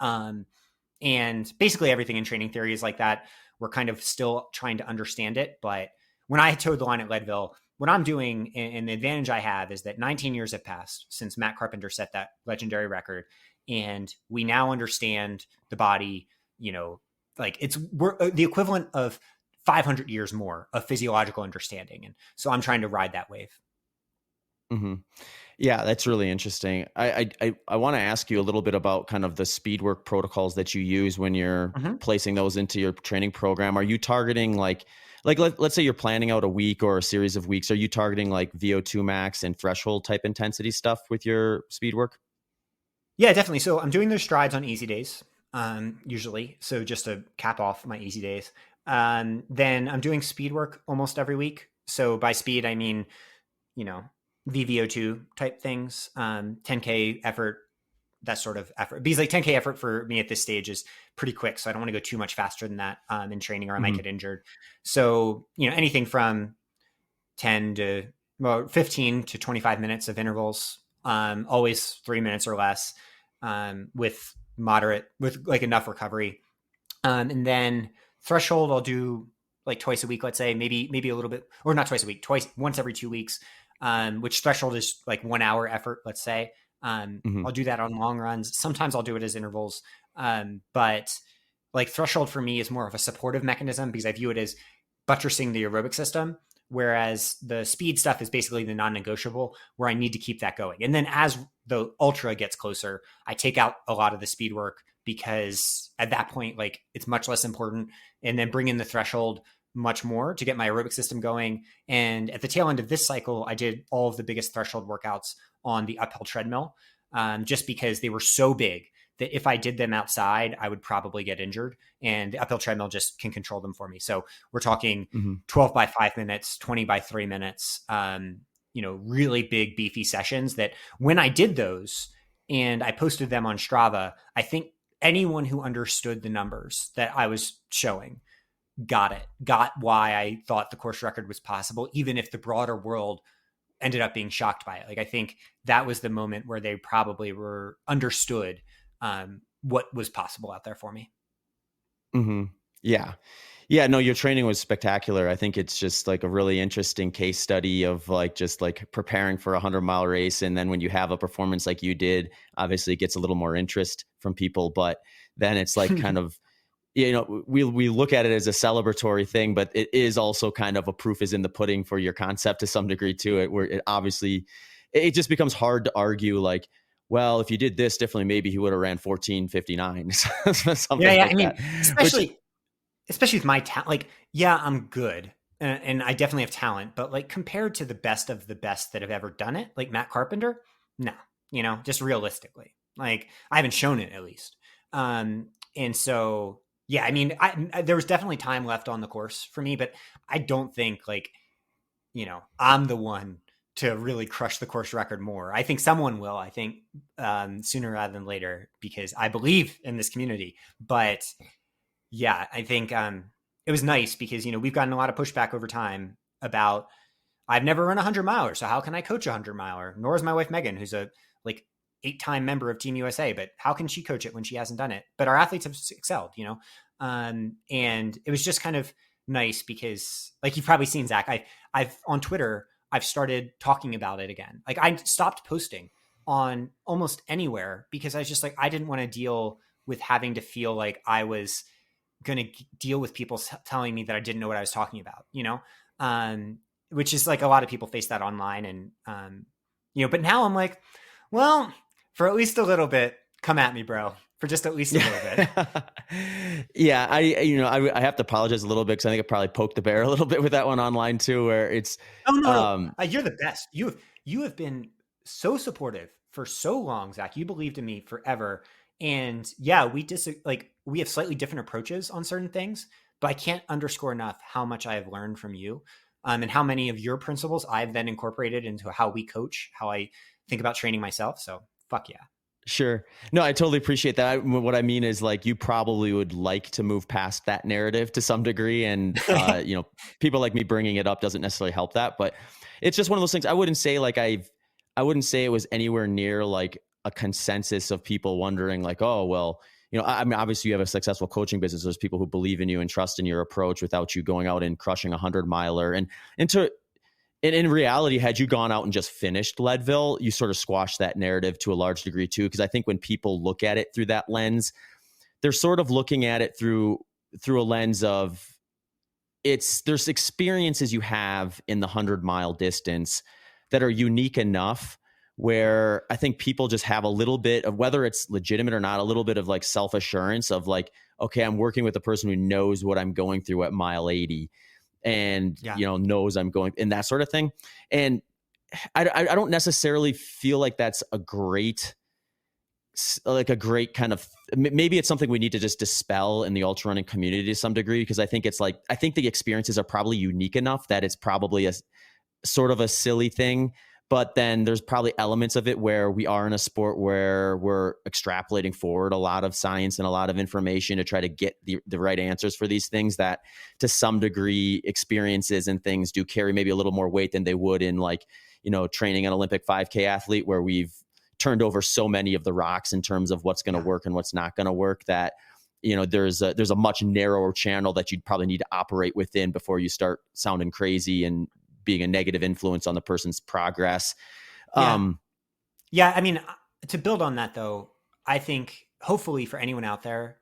Speaker 2: And basically everything in training theory is like that. We're kind of still trying to understand it. But when I towed the line at Leadville, what I'm doing, and the advantage I have, is that 19 years have passed since Matt Carpenter set that legendary record. And we now understand the body, like we're the equivalent of 500 years more of physiological understanding. And so I'm trying to ride that wave.
Speaker 1: Mm-hmm. Yeah, that's really interesting. I want to ask you a little bit about kind of the speed work protocols that you use when you're placing those into your training program. Are you targeting let's say you're planning out a week or a series of weeks. Are you targeting like VO2 max and threshold type intensity stuff with your speed work?
Speaker 2: Yeah, definitely. So I'm doing those strides on easy days, usually. So just to cap off my easy days. Then I'm doing speed work almost every week. So by speed, I mean, VVO2 type things, 10K effort, that sort of effort. Because like 10K effort for me at this stage is pretty quick. So I don't want to go too much faster than that in training, or I might get injured. So, anything from 15 to 25 minutes of intervals, always 3 minutes or less, with like enough recovery. And then threshold, I'll do like twice a week, let's say, maybe a little bit, or not twice a week, once every 2 weeks. Which threshold is like 1 hour effort, let's say. I'll do that on long runs. Sometimes I'll do it as intervals. But like threshold for me is more of a supportive mechanism because I view it as buttressing the aerobic system, whereas the speed stuff is basically the non-negotiable where I need to keep that going. And then as the ultra gets closer, I take out a lot of the speed work because at that point, like it's much less important, and then bring in the threshold much more to get my aerobic system going. And at the tail end of this cycle, I did all of the biggest threshold workouts on the uphill treadmill, just because they were so big that if I did them outside, I would probably get injured, and the uphill treadmill just can control them for me. So we're talking 12 by 5 minutes, 20 by 3 minutes, really big beefy sessions that when I did those and I posted them on Strava, I think anyone who understood the numbers that I was showing got why I thought the course record was possible, even if the broader world ended up being shocked by it. Like, I think that was the moment where they probably were understood what was possible out there for me.
Speaker 1: Mm-hmm. Yeah. Yeah, no, your training was spectacular. I think it's just like a really interesting case study of like just like preparing for a 100-mile race. And then when you have a performance like you did, obviously it gets a little more interest from people, but then it's like kind of, we look at it as a celebratory thing, but it is also kind of a proof is in the pudding for your concept to some degree to it, where it obviously, it just becomes hard to argue like, well, if you did this differently, maybe he would have ran 14:59. Something
Speaker 2: yeah.
Speaker 1: like
Speaker 2: I mean,
Speaker 1: that.
Speaker 2: especially with my talent, like, yeah, I'm good. And I definitely have talent, but like compared to the best of the best that have ever done it, like Matt Carpenter, no, just realistically, like I haven't shown it at least. And so, yeah, I mean, there was definitely time left on the course for me, but I don't think like, I'm the one to really crush the course record more. I think someone will, sooner rather than later, because I believe in this community. But yeah, I think it was nice because, we've gotten a lot of pushback over time about, I've never run 100-miler, so how can I coach a 100-miler? Nor is my wife, Megan, who's a 8-time member of Team USA, but how can she coach it when she hasn't done it? But our athletes have excelled, and it was just kind of nice because, like, you've probably seen, Zach, I've on Twitter, I've started talking about it again. Like, I stopped posting on almost anywhere because I was just like, I didn't want to deal with having to feel like I was going to deal with people telling me that I didn't know what I was talking about, um, which is like a lot of people face that online. And, but now I'm like, well, for at least a little bit, come at me, bro, for just at least a little bit.
Speaker 1: Yeah. I have to apologize a little bit because I think I probably poked the bear a little bit with that one online too, where it's,
Speaker 2: oh, no. You're the best. You have been so supportive for so long, Zach. You believed in me forever. And yeah, we have slightly different approaches on certain things, but I can't underscore enough how much I have learned from you, and how many of your principles I've then incorporated into how we coach, how I think about training myself. So fuck yeah.
Speaker 1: Sure. No, I totally appreciate that. What I mean is like, you probably would like to move past that narrative to some degree. And, people like me bringing it up doesn't necessarily help that, but it's just one of those things. I wouldn't say it was anywhere near like a consensus of people wondering like, oh, well, I mean, obviously you have a successful coaching business. There's people who believe in you and trust in your approach without you going out and crushing 100-miler. And in reality, had you gone out and just finished Leadville, you sort of squashed that narrative to a large degree too. Because I think when people look at it through that lens, they're sort of looking at it through a lens of there's experiences you have in the 100-mile distance that are unique enough where I think people just have a little bit of, whether it's legitimate or not, a little bit of like self-assurance of like, okay, I'm working with a person who knows what I'm going through at mile 80 and, knows I'm going and that sort of thing. And I don't necessarily feel like that's a great kind of, maybe it's something we need to just dispel in the ultra running community to some degree, because I think the experiences are probably unique enough that it's probably a sort of a silly thing. But then there's probably elements of it where we are in a sport where we're extrapolating forward a lot of science and a lot of information to try to get the right answers for these things that to some degree experiences and things do carry maybe a little more weight than they would in like, training an Olympic 5K athlete where we've turned over so many of the rocks in terms of what's going to work and what's not going to work that, there's a much narrower channel that you'd probably need to operate within before you start sounding crazy and being a negative influence on the person's progress.
Speaker 2: Yeah. I mean, to build on that though, I think hopefully for anyone out there,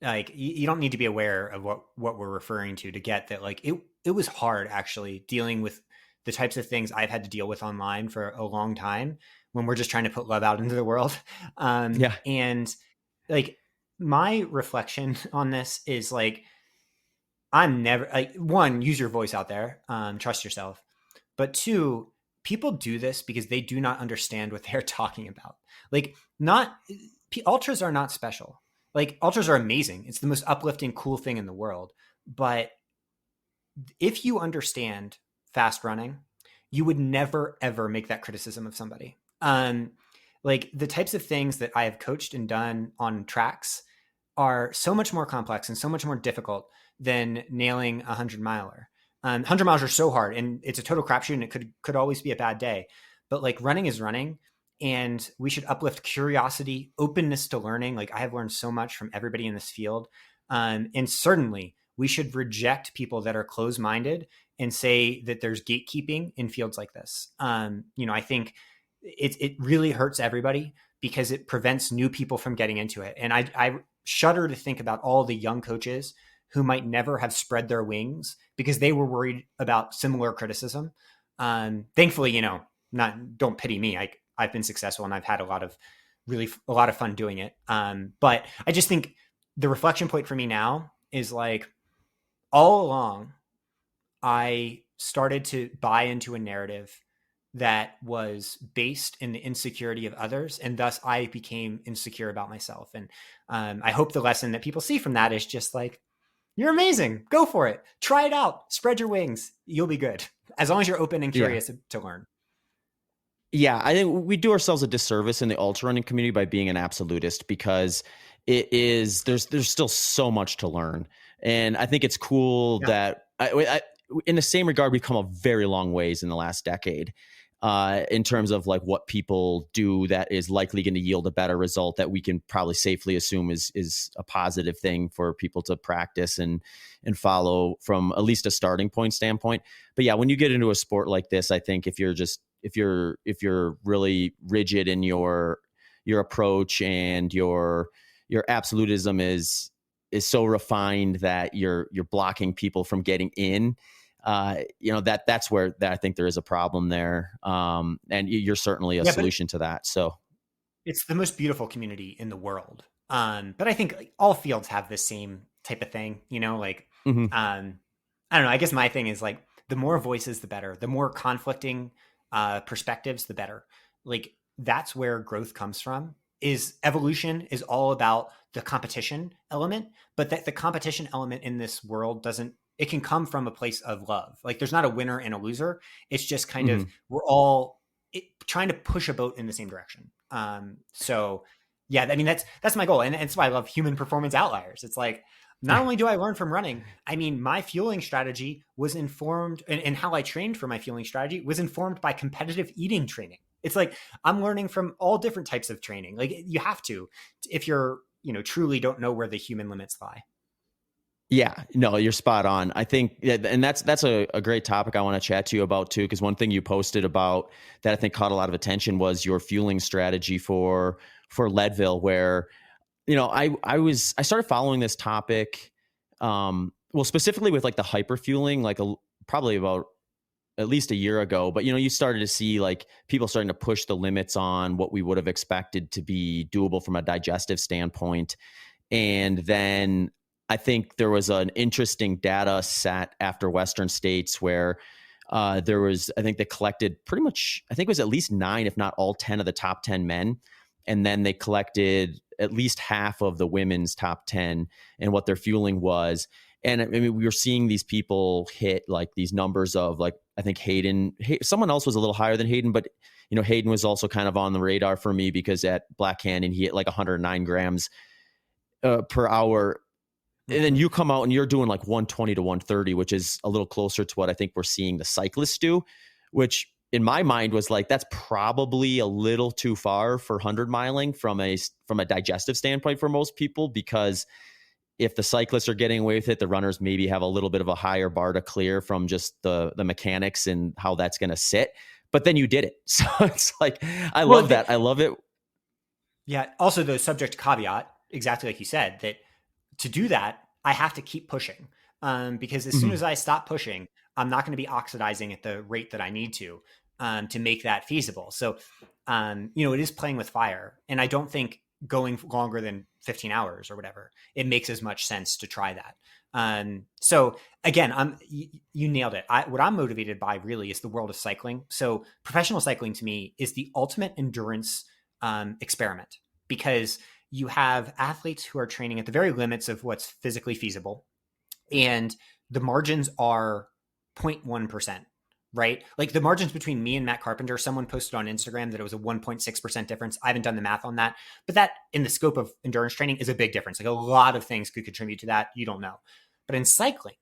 Speaker 2: like you don't need to be aware of what we're referring to get that. Like it was hard actually dealing with the types of things I've had to deal with online for a long time when we're just trying to put love out into the world. And like my reflection on this is like, I'm never like, one, use your voice out there, trust yourself. But two, people do this because they do not understand what they're talking about. Like ultras are not special. Like ultras are amazing. It's the most uplifting, cool thing in the world. But if you understand fast running, you would never, ever make that criticism of somebody. Like the types of things that I have coached and done on tracks are so much more complex and so much more difficult than nailing 100-miler. 100 miles are so hard and it's a total crapshoot and it could always be a bad day. But like running is running and we should uplift curiosity, openness to learning. Like I have learned so much from everybody in this field. And certainly we should reject people that are closed-minded and say that there's gatekeeping in fields like this. I think it really hurts everybody because it prevents new people from getting into it. And I shudder to think about all the young coaches who might never have spread their wings because they were worried about similar criticism. Thankfully, don't pity me. I've been successful and I've had a lot of fun doing it. But I just think the reflection point for me now is like all along, I started to buy into a narrative that was based in the insecurity of others. And thus I became insecure about myself. And I hope the lesson that people see from that is just like, you're amazing. Go for it. Try it out. Spread your wings. You'll be good. As long as you're open and curious to learn.
Speaker 1: Yeah, I think we do ourselves a disservice in the ultra running community by being an absolutist because there's still so much to learn. And I think it's cool that in the same regard, we've come a very long ways in the last decade. In terms of like what people do that is likely going to yield a better result that we can probably safely assume is a positive thing for people to practice and follow from at least a starting point standpoint. But yeah, when you get into a sport like this, I think if you're just, if you're really rigid in your approach, and your absolutism is so refined that you're blocking people from getting in, that's where I think there is a problem there. And you're certainly a
Speaker 2: Yeah, but
Speaker 1: solution to that. So
Speaker 2: it's the most beautiful community in the world. But I think like, all fields have the same type of thing, like,
Speaker 1: mhm.
Speaker 2: I don't know. I guess my thing is like the more voices, the better. The more conflicting perspectives, the better. Like that's where growth comes from. Is evolution is all about the competition element, but that the competition element in this world doesn't. It can come from a place of love. Like there's not a winner and a loser. It's just kind of
Speaker 1: Mhm.
Speaker 2: we're all trying to push a boat in the same direction. So yeah, I mean that's my goal, and that's why I love human performance outliers. It's like not only do I learn from running, I mean, my fueling strategy was informed, and how I trained for my fueling strategy was informed by competitive eating training. It's like I'm learning from all different types of training. Like you have to, if you're, truly don't know where the human limits lie.
Speaker 1: Yeah, no, you're spot on. I think, yeah, and that's a great topic I want to chat to you about too, because one thing you posted about that I think caught a lot of attention was your fueling strategy for Leadville, where I started following this topic, well, specifically with like the hyper fueling, like probably about at least a year ago. But you started to see like people starting to push the limits on what we would have expected to be doable from a digestive standpoint. And then I think there was an interesting data set after Western States where there was, I think they collected pretty much, I think it was at least 9, if not all 10 of the top 10 men. And then they collected at least half of the women's top 10 and what their fueling was. And I mean, we were seeing these people hit like these numbers of like, I think someone else was a little higher than Hayden, but Hayden was also kind of on the radar for me because at Black Canyon, he hit like 109 grams per hour. And then
Speaker 2: Mm-hmm.
Speaker 1: you come out and you're doing like 120 to 130, which is a little closer to what I think we're seeing the cyclists do, which in my mind was like, that's probably a little too far for 100 miling from a digestive standpoint for most people, because if the cyclists are getting away with it, the runners maybe have a little bit of a higher bar to clear from just the mechanics and how that's going to sit. But then you did it. So it's like, I
Speaker 2: Well,
Speaker 1: love that. I love it.
Speaker 2: yeah. Also, the subject caveat, exactly like you said, that to do that, I have to keep pushing, because as soon
Speaker 1: Mhm.
Speaker 2: as I stop pushing, I'm not going to be oxidizing at the rate that I need to make that feasible. So, it is playing with fire, and I don't think going longer than 15 hours or whatever, it makes as much sense to try that. So again, you nailed it. What I'm motivated by really is the world of cycling. So professional cycling to me is the ultimate endurance experiment, because you have athletes who are training at the very limits of what's physically feasible, and the margins are 0.1%, right? Like the margins between me and Matt Carpenter, someone posted on Instagram that it was a 1.6% difference. I haven't done the math on that, but that in the scope of endurance training is a big difference. Like a lot of things could contribute to that. You don't know. But in cycling,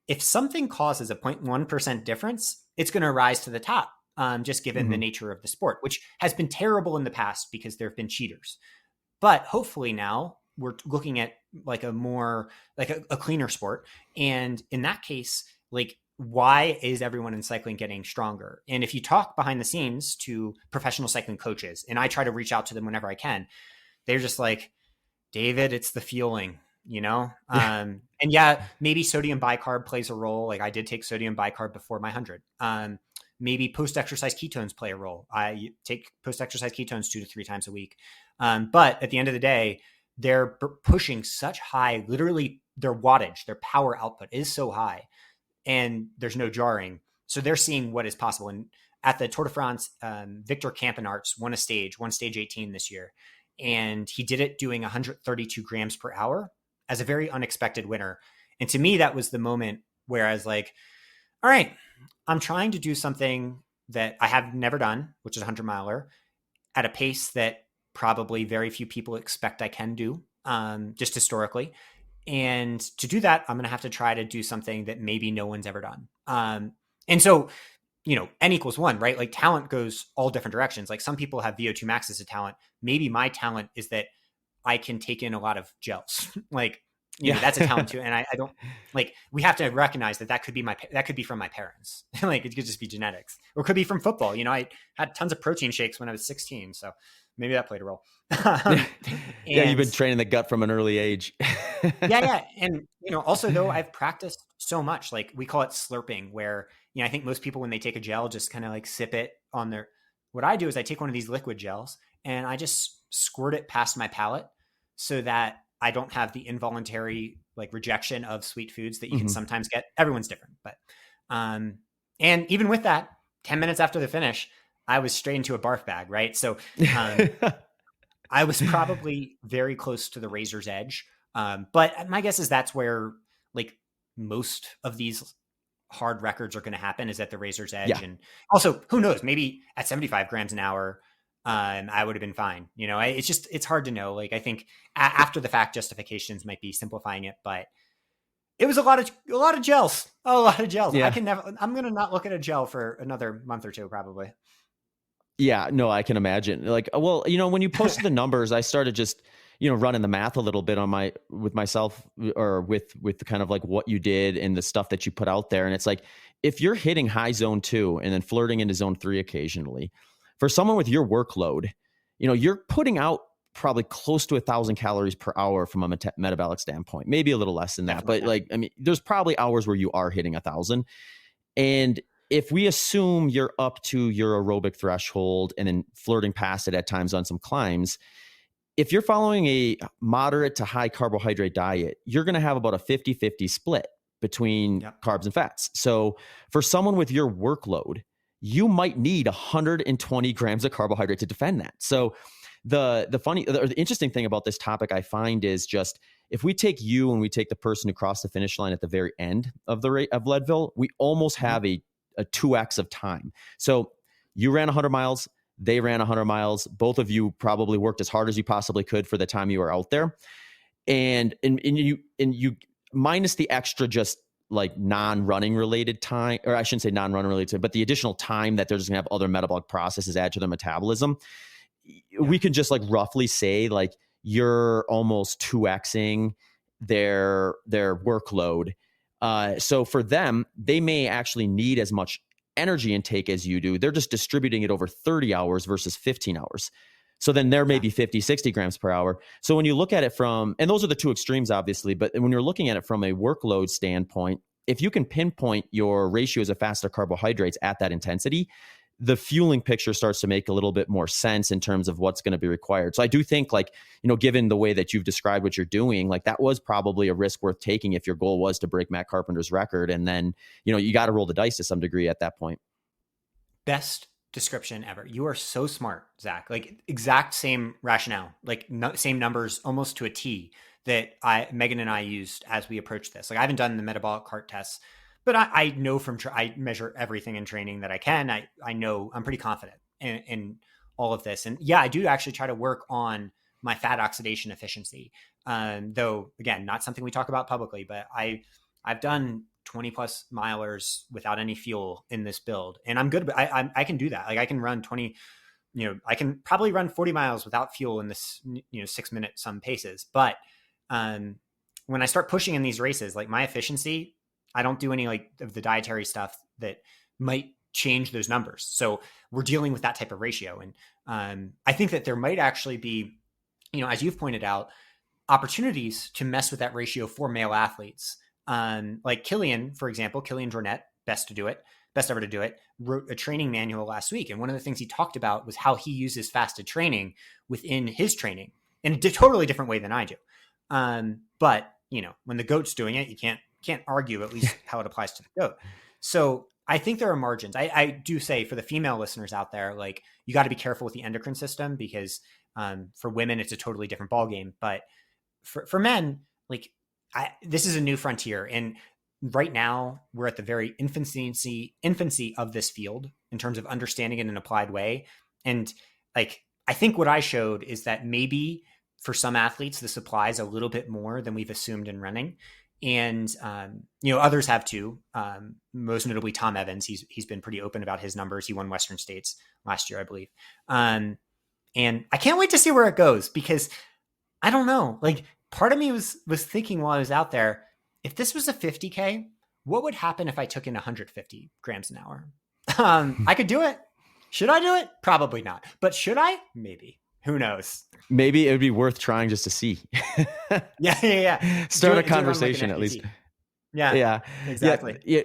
Speaker 2: if something causes a 0.1% difference, it's going to rise to the top, just given the
Speaker 1: Mhm.
Speaker 2: nature of the sport, which has been terrible in the past because there have been cheaters. But hopefully now we're looking at like a more like a cleaner sport. And in that case, like why is everyone in cycling getting stronger? And if you talk behind the scenes to professional cycling coaches, and I try to reach out to them whenever I can, they're just like, David, it's the fueling, and yeah, maybe sodium bicarb plays a role. Like I did take sodium bicarb before my 100. Maybe post-exercise ketones play a role. I take post-exercise ketones 2 to 3 times a week. But at the end of the day, they're pushing such high, literally their wattage, their power output is so high, and there's no jarring. So they're seeing what is possible. And at the Tour de France, Victor Campenarts won stage 18 this year. And he did it doing 132 grams per hour as a very unexpected winner. And to me, that was the moment where I was like, all right, I'm trying to do something that I have never done, which is a 100-miler, at a pace that probably very few people expect I can do, just historically. And to do that, I'm going to have to try to do something that maybe no one's ever done. And so, N equals one, right? Like talent goes all different directions. Like some people have VO2 max as a talent. Maybe my talent is that I can take in a lot of gels. Like that's a talent too. And I don't like, we have to recognize that could be from my parents. Like it could just be genetics, or it could be from football. I had tons of protein shakes when I was 16. So maybe that played a role.
Speaker 1: Yeah, you've been training the gut from an early age.
Speaker 2: Yeah. And, also though, I've practiced so much, like we call it slurping, where, I think most people, when they take a gel, just kind of like sip it on their, what I do is I take one of these liquid gels and I just squirt it past my palate so that I don't have the involuntary like rejection of sweet foods that you can sometimes get. Everyone's different, but, and even with that, 10 minutes after the finish, I was straight into a barf bag. Right. So, I was probably very close to the razor's edge. But my guess is that's where like most of these hard records are going to happen, is at the razor's edge. Yeah. And also, who knows, maybe at 75 grams an hour, I would have been fine. It's hard to know. Like, I think after the fact justifications might be simplifying it, but it was a lot of gels, Yeah. I'm going to not look at a gel for another month or two, probably.
Speaker 1: Yeah, no, I can imagine. Like, well, when you posted the numbers, I started just, running the math a little bit with myself, or with kind of like what you did and the stuff that you put out there. And it's like, if you're hitting high zone 2 and then flirting into zone 3 occasionally, for someone with your workload, you're putting out probably close to 1,000 calories per hour from a metabolic standpoint, maybe a little less than that. Definitely. But there's probably hours where you are hitting 1,000. And if we assume you're up to your aerobic threshold and then flirting past it at times on some climbs, if you're following a moderate to high carbohydrate diet, you're going to have about a 50-50 split between carbs and fats. So for someone with your workload, you might need 120 grams of carbohydrate to defend that. So the interesting thing about this topic I find is just, if we take you and we take the person who crossed the finish line at the very end of Leadville, we almost have a 2x of time. So you ran 100 miles, they ran 100 miles. Both of you probably worked as hard as you possibly could for the time you were out there. And you minus the extra just like non-running related time, or I shouldn't say non-running related, but the additional time that they're just gonna have other metabolic processes add to their metabolism. We can just like roughly say like you're almost 2xing their workload. So for them, they may actually need as much energy intake as you do. They're just distributing it over 30 hours versus 15 hours. So then there may be 50, 60 grams per hour. So when you look at it from, and those are the two extremes, obviously, but when you're looking at it from a workload standpoint, if you can pinpoint your ratios of fats to carbohydrates at that intensity, the fueling picture starts to make a little bit more sense in terms of what's going to be required. So I do think, like, given the way that you've described what you're doing, like that was probably a risk worth taking if your goal was to break Matt Carpenter's record. And then, you got to roll the dice to some degree at that point.
Speaker 2: Best description ever. You are so smart, Zach. Like, exact same rationale, like same numbers almost to a T that Megan and I used as we approached this. Like, I haven't done the metabolic cart tests, but I know I measure everything in training that I can. I know I'm pretty confident in all of this. And yeah, I do actually try to work on my fat oxidation efficiency. Though, again, not something we talk about publicly, but I've done 20 plus milers without any fuel in this build. And I'm good, but I can do that. Like, I can run 20, I can probably run 40 miles without fuel in this, 6 minute some paces. But when I start pushing in these races, like my efficiency, I don't do any like of the dietary stuff that might change those numbers. So we're dealing with that type of ratio. And I think that there might actually be, as you've pointed out, opportunities to mess with that ratio for male athletes. Like Killian, for example, Killian Jornet, best ever to do it, wrote a training manual last week. And one of the things he talked about was how he uses fasted training within his training in a totally different way than I do. But when the goat's doing it, you can't argue at least how it applies to the goat. So I think there are margins. I do say for the female listeners out there, like, you got to be careful with the endocrine system, because for women, it's a totally different ballgame. But for men, like, this is a new frontier. And right now we're at the very infancy of this field in terms of understanding it in an applied way. And like, I think what I showed is that maybe for some athletes, this applies a little bit more than we've assumed in running. And, others have too. Most notably Tom Evans. He's been pretty open about his numbers. He won Western States last year, I believe. And I can't wait to see where it goes, because I don't know, like, part of me was thinking while I was out there, if this was a 50K, what would happen if I took in 150 grams an hour? I could do it. Should I do it? Probably not. But should I? Maybe. Who knows?
Speaker 1: Maybe it would be worth trying just to see.
Speaker 2: Yeah.
Speaker 1: Start a conversation at least.
Speaker 2: Yeah. Exactly.
Speaker 1: Yeah.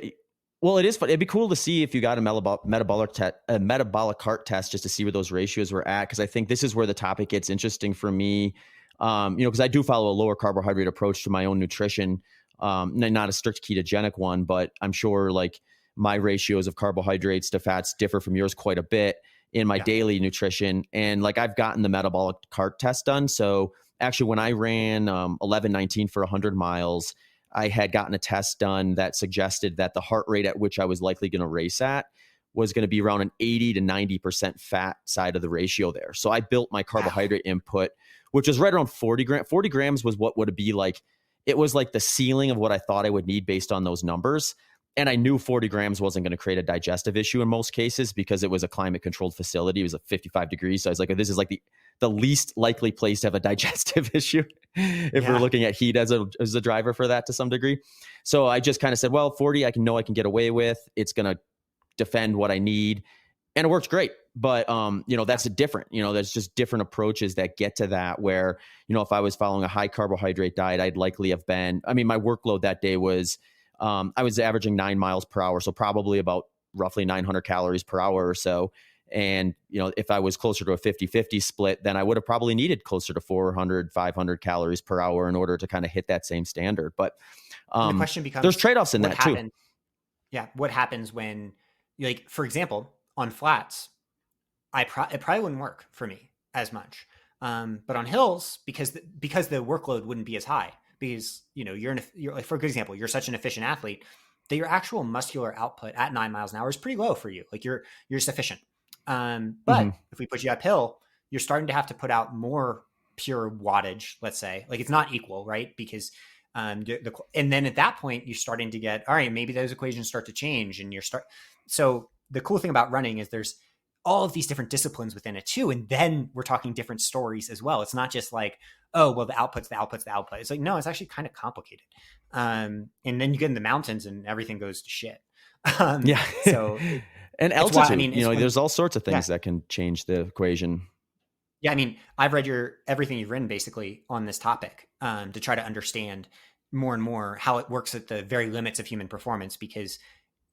Speaker 1: Well, it is fun. It'd be cool to see if you got a metabolic cart test just to see where those ratios were at. Cause I think this is where the topic gets interesting for me. Cause I do follow a lower carbohydrate approach to my own nutrition. Not a strict ketogenic one, but I'm sure like my ratios of carbohydrates to fats differ from yours quite a bit in my daily nutrition. And like I've gotten the metabolic cart test done. So actually when I ran 11:19 for 100 miles, I had gotten a test done that suggested that the heart rate at which I was likely going to race at was going to be around an 80 to 90% fat side of the ratio there. So I built my carbohydrate input, which was right around 40 grams. 40 grams was what would it be like? It was like the ceiling of what I thought I would need based on those numbers. And I knew 40 grams wasn't going to create a digestive issue in most cases because it was a climate controlled facility. It was like 55 degrees. So I was like, this is like the least likely place to have a digestive issue if we're looking at heat as a driver for that to some degree. So I just kind of said, well, 40, I can get away with. It's going to defend what I need. And it works great. But, that's a different, there's just different approaches that get to that where, if I was following a high carbohydrate diet, I'd likely have been, my workload that day was, I was averaging 9 miles per hour. So probably about roughly 900 calories per hour or so. And, if I was closer to a 50-50 split, then I would have probably needed closer to 400, 500 calories per hour in order to kind of hit that same standard. But
Speaker 2: the question becomes,
Speaker 1: there's trade-offs in that too.
Speaker 2: Yeah. What happens when, like, for example, on flats, it probably wouldn't work for me as much. But on hills, because the workload wouldn't be as high, because, you're like, for a good example, you're such an efficient athlete that your actual muscular output at 9 miles an hour is pretty low for you. Like you're sufficient. But if we put you uphill, you're starting to have to put out more pure wattage, let's say. Like it's not equal, right? Because and then at that point, you're starting to get, all right, maybe those equations start to change and so the cool thing about running is there's all of these different disciplines within it too. And then we're talking different stories as well. It's not just like, oh, well, the output's the output. It's like, no, it's actually kind of complicated. And then you get in the mountains and everything goes to shit. So
Speaker 1: and altitude, there's all sorts of things that can change the equation.
Speaker 2: Yeah. I've read everything you've written basically on this topic, to try to understand more and more how it works at the very limits of human performance, because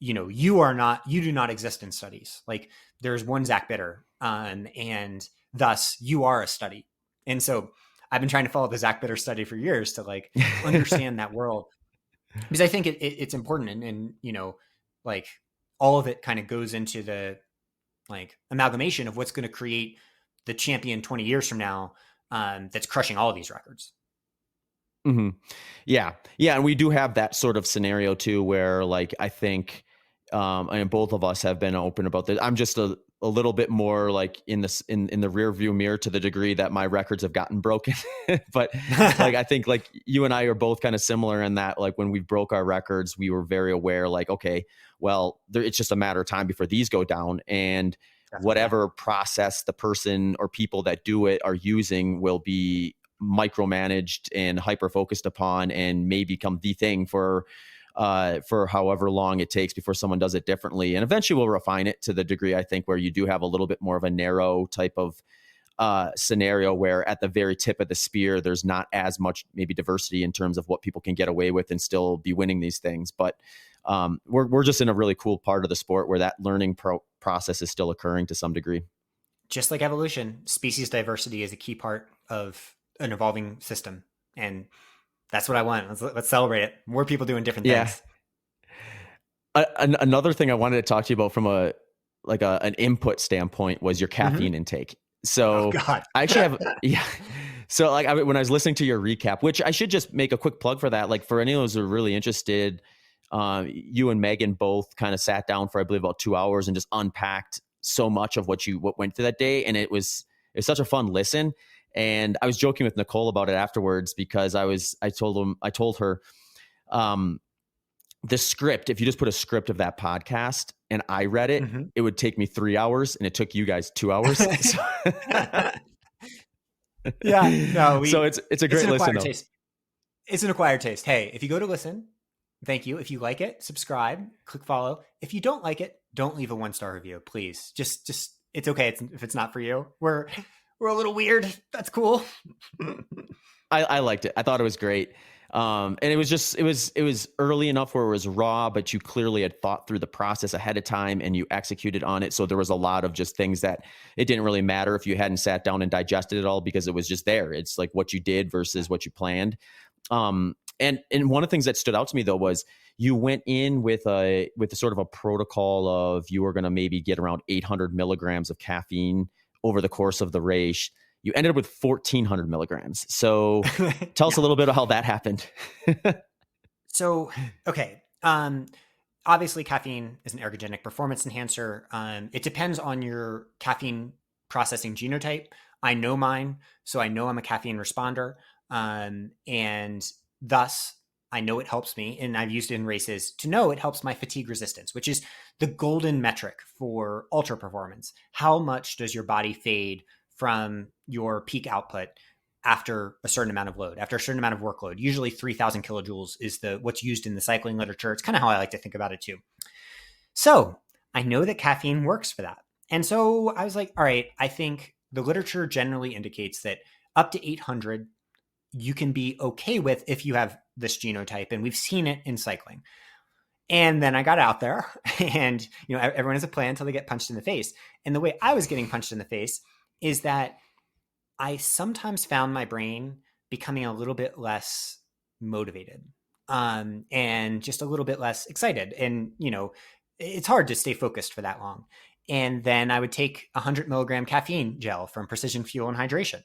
Speaker 2: you do not exist in studies. Like there's one Zach Bitter, and thus you are a study. And so I've been trying to follow the Zach Bitter study for years to like understand that world, because I think it's important. And like all of it kind of goes into the like amalgamation of what's going to create the champion 20 years from now, that's crushing all of these records.
Speaker 1: Mm-hmm. Yeah. And we do have that sort of scenario too, where like, I think, and both of us have been open about this. I'm just a little bit more like in the rear view mirror to the degree that my records have gotten broken. But like, I think like you and I are both kind of similar in that, like when we broke our records, we were very aware, like, okay, well, it's just a matter of time before these go down, and whatever process the person or people that do it are using will be micromanaged and hyper focused upon and may become the thing for however long it takes before someone does it differently. And eventually we'll refine it to the degree, I think, where you do have a little bit more of a narrow type of scenario where at the very tip of the spear, there's not as much maybe diversity in terms of what people can get away with and still be winning these things. But we're just in a really cool part of the sport where that learning process is still occurring to some degree.
Speaker 2: Just like evolution, species diversity is a key part of an evolving system. And that's what I want. Let's celebrate it. More people doing different things.
Speaker 1: Another thing I wanted to talk to you about from an input standpoint was your caffeine intake. So I actually have, So like when I was listening to your recap, which I should just make a quick plug for that. Like for anyone who's really interested, you and Megan both kind of sat down for, I believe, about 2 hours and just unpacked so much of what went through that day. And it was such a fun listen. And I was joking with Nicole about it afterwards because I told her, the script, if you just put a script of that podcast and I read it, it would take me 3 hours and it took you guys 2 hours. So it's a great listen though.
Speaker 2: It's an acquired taste. Hey, if you go to listen, thank you. If you like it, subscribe, click follow. If you don't like it, don't leave a 1-star review, please. Just it's okay if it's not for you. We're a little weird. That's cool.
Speaker 1: I liked it. I thought it was great. And it was early enough where it was raw, but you clearly had thought through the process ahead of time and you executed on it. So there was a lot of just things that it didn't really matter if you hadn't sat down and digested it all, because it was just there. It's like what you did versus what you planned. And one of the things that stood out to me though was you went in with a sort of a protocol of you were going to maybe get around 800 milligrams of caffeine over the course of the race. You ended up with 1,400 milligrams. So tell us a little bit about how that happened.
Speaker 2: So, okay. Obviously caffeine is an ergogenic performance enhancer. It depends on your caffeine processing genotype. I know mine, so I know I'm a caffeine responder. And thus I know it helps me, and I've used it in races to know it helps my fatigue resistance, which is the golden metric for ultra performance. How much does your body fade from your peak output after a certain amount of load, after a certain amount of workload? Usually 3,000 kilojoules is what's used in the cycling literature. It's kind of how I like to think about it too. So I know that caffeine works for that. And so I was like, all right, I think the literature generally indicates that up to 800 you can be okay with if you have this genotype. And we've seen it in cycling. And then I got out there and, everyone has a plan until they get punched in the face. And the way I was getting punched in the face is that I sometimes found my brain becoming a little bit less motivated, and just a little bit less excited. And, it's hard to stay focused for that long. And then I would take 100 milligram caffeine gel from Precision Fuel and Hydration.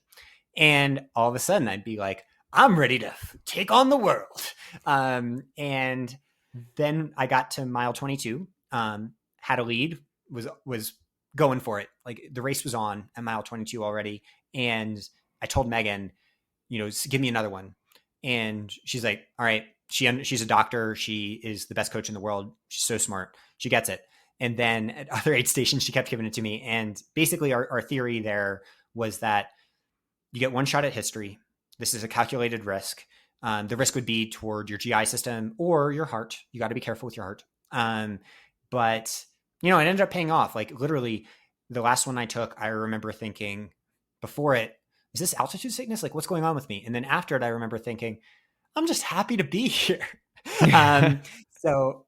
Speaker 2: And all of a sudden I'd be like, I'm ready to take on the world. And then I got to mile 22, had a lead, was going for it. Like the race was on at mile 22 already. And I told Megan, give me another one. And she's like, all right, she's a doctor. She is the best coach in the world. She's so smart. She gets it. And then at other aid stations, she kept giving it to me. And basically our theory there was that you get one shot at history. This is a calculated risk. The risk would be toward your GI system or your heart. You got to be careful with your heart. But it ended up paying off. Like literally the last one I took, I remember thinking before it, is this altitude sickness? Like what's going on with me? And then after it, I remember thinking, I'm just happy to be here. So,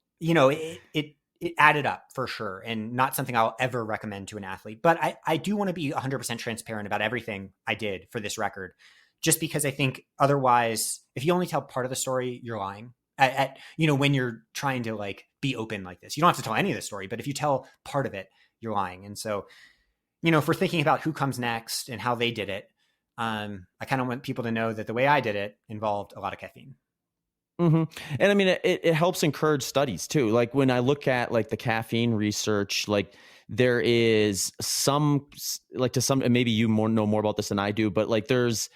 Speaker 2: it added up for sure, and not something I'll ever recommend to an athlete. But I do want to be 100% transparent about everything I did for this record, just because I think otherwise, if you only tell part of the story, you're lying. When you're trying to like be open like this, you don't have to tell any of the story, but if you tell part of it, you're lying. And so, if we're thinking about who comes next and how they did it, I kind of want people to know that the way I did it involved a lot of caffeine.
Speaker 1: Mm-hmm. And I mean, it helps encourage studies too. Like when I look at like the caffeine research, like there is some, like to some, and maybe you know more about this than I do, but like there's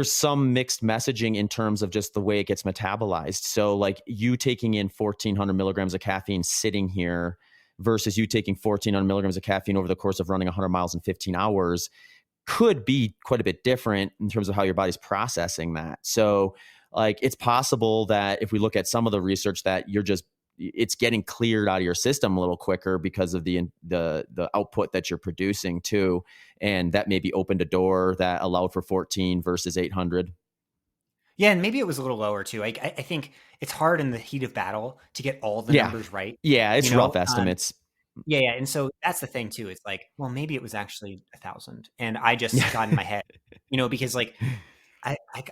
Speaker 1: some mixed messaging in terms of just the way it gets metabolized. So like you taking in 1,400 milligrams of caffeine sitting here versus you taking 1,400 milligrams of caffeine over the course of running 100 miles in 15 hours could be quite a bit different in terms of how your body's processing that. So like it's possible that if we look at some of the research that it's getting cleared out of your system a little quicker because of the output that you're producing too. And that maybe opened a door that allowed for 14 versus 800.
Speaker 2: Yeah. And maybe it was a little lower too. I think it's hard in the heat of battle to get all the numbers right.
Speaker 1: Yeah. It's rough estimates.
Speaker 2: Yeah. And so that's the thing too. It's like, well, maybe it was actually 1,000. And I just got in my head, because like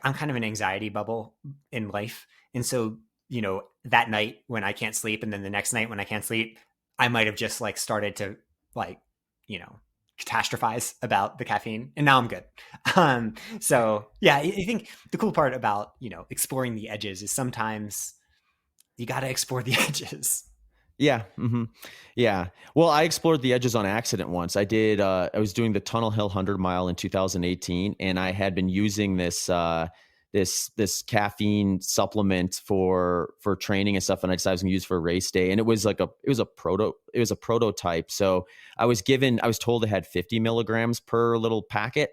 Speaker 2: I'm kind of an anxiety bubble in life. And so, that night when I can't sleep and then the next night when I can't sleep, I might have just like started to like, catastrophize about the caffeine, and now I'm good. So yeah, I think the cool part about, exploring the edges is sometimes you got to explore the edges.
Speaker 1: Yeah. Mm-hmm. Yeah. Well, I explored the edges on accident once. I was doing the Tunnel Hill 100 mile in 2018, and I had been using this caffeine supplement for training and stuff. And I decided I was going to use for a race day. And it was a prototype. So I was told it had 50 milligrams per little packet.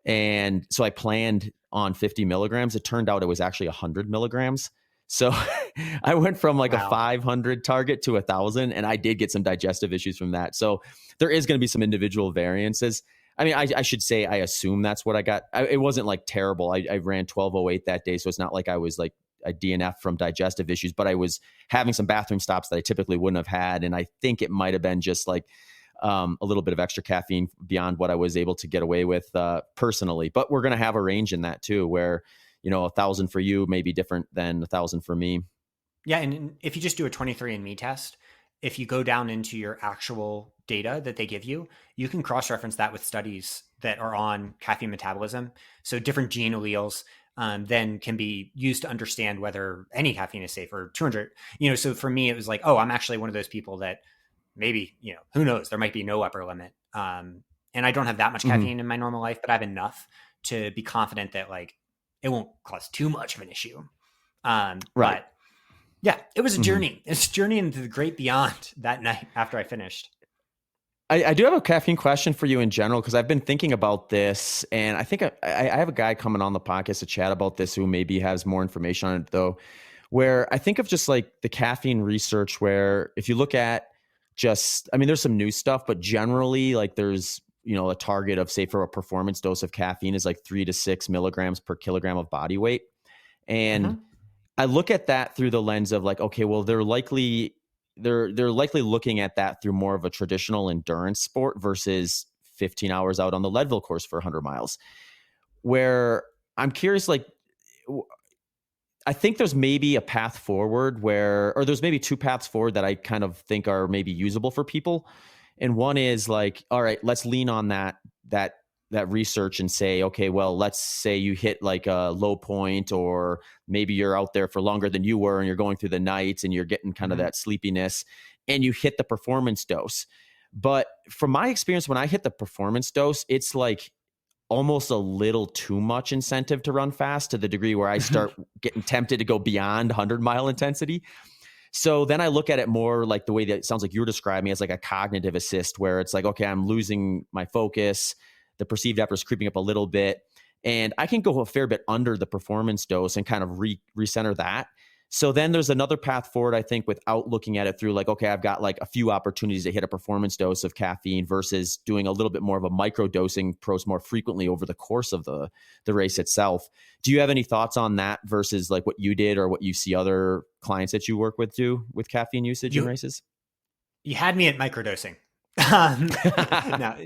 Speaker 1: And so I planned on 50 milligrams. It turned out it was actually 100 milligrams. So I went from like a
Speaker 2: Wow.
Speaker 1: 500 target to 1,000, and I did get some digestive issues from that. So there is going to be some individual variances. I mean, I should say, I assume that's what I got. It wasn't like terrible. I ran 12:08 that day. So it's not like I was like a DNF from digestive issues, but I was having some bathroom stops that I typically wouldn't have had. And I think it might've been just like a little bit of extra caffeine beyond what I was able to get away with personally. But we're going to have a range in that too, where, 1,000 for you may be different than 1,000 for me.
Speaker 2: Yeah. And if you just do a 23andMe test, if you go down into your actual data that they give you, you can cross-reference that with studies that are on caffeine metabolism. So different gene alleles then can be used to understand whether any caffeine is safe, or 200. So for me, it was like, oh, I'm actually one of those people that maybe, who knows, there might be no upper limit. And I don't have that much caffeine in my normal life, but I have enough to be confident that like it won't cause too much of an issue.
Speaker 1: Right.
Speaker 2: But yeah, it was a journey. It's a journey into the great beyond that night after I finished.
Speaker 1: I do have a caffeine question for you in general, because I've been thinking about this, and I think I have a guy coming on the podcast to chat about this who maybe has more information on it though, where I think of just like the caffeine research, where if you look at there's some new stuff, but generally like there's, a target of, say, for a performance dose of caffeine is like 3 to 6 milligrams per kilogram of body weight. And I look at that through the lens of like, okay, well, they're likely looking at that through more of a traditional endurance sport versus 15 hours out on the Leadville course for 100 miles, where I'm curious, like, I think there's maybe a path forward or there's maybe two paths forward that I kind of think are maybe usable for people. And one is like, all right, let's lean on that research and say, okay, well, let's say you hit like a low point, or maybe you're out there for longer than you were and you're going through the nights and you're getting kind of that sleepiness, and you hit the performance dose. But from my experience, when I hit the performance dose, it's like almost a little too much incentive to run fast, to the degree where I start getting tempted to go beyond 100-mile intensity. So then I look at it more like the way that it sounds like you're describing, as like a cognitive assist, where it's like, okay, I'm losing my focus. The perceived effort is creeping up a little bit, and I can go a fair bit under the performance dose and kind of recenter that. So then there's another path forward, I think, without looking at it through like, okay, I've got like a few opportunities to hit a performance dose of caffeine, versus doing a little bit more of a micro dosing approach more frequently over the course of the race itself. Do you have any thoughts on that versus like what you did or what you see other clients that you work with do with caffeine usage in races?
Speaker 2: You had me at microdosing. No,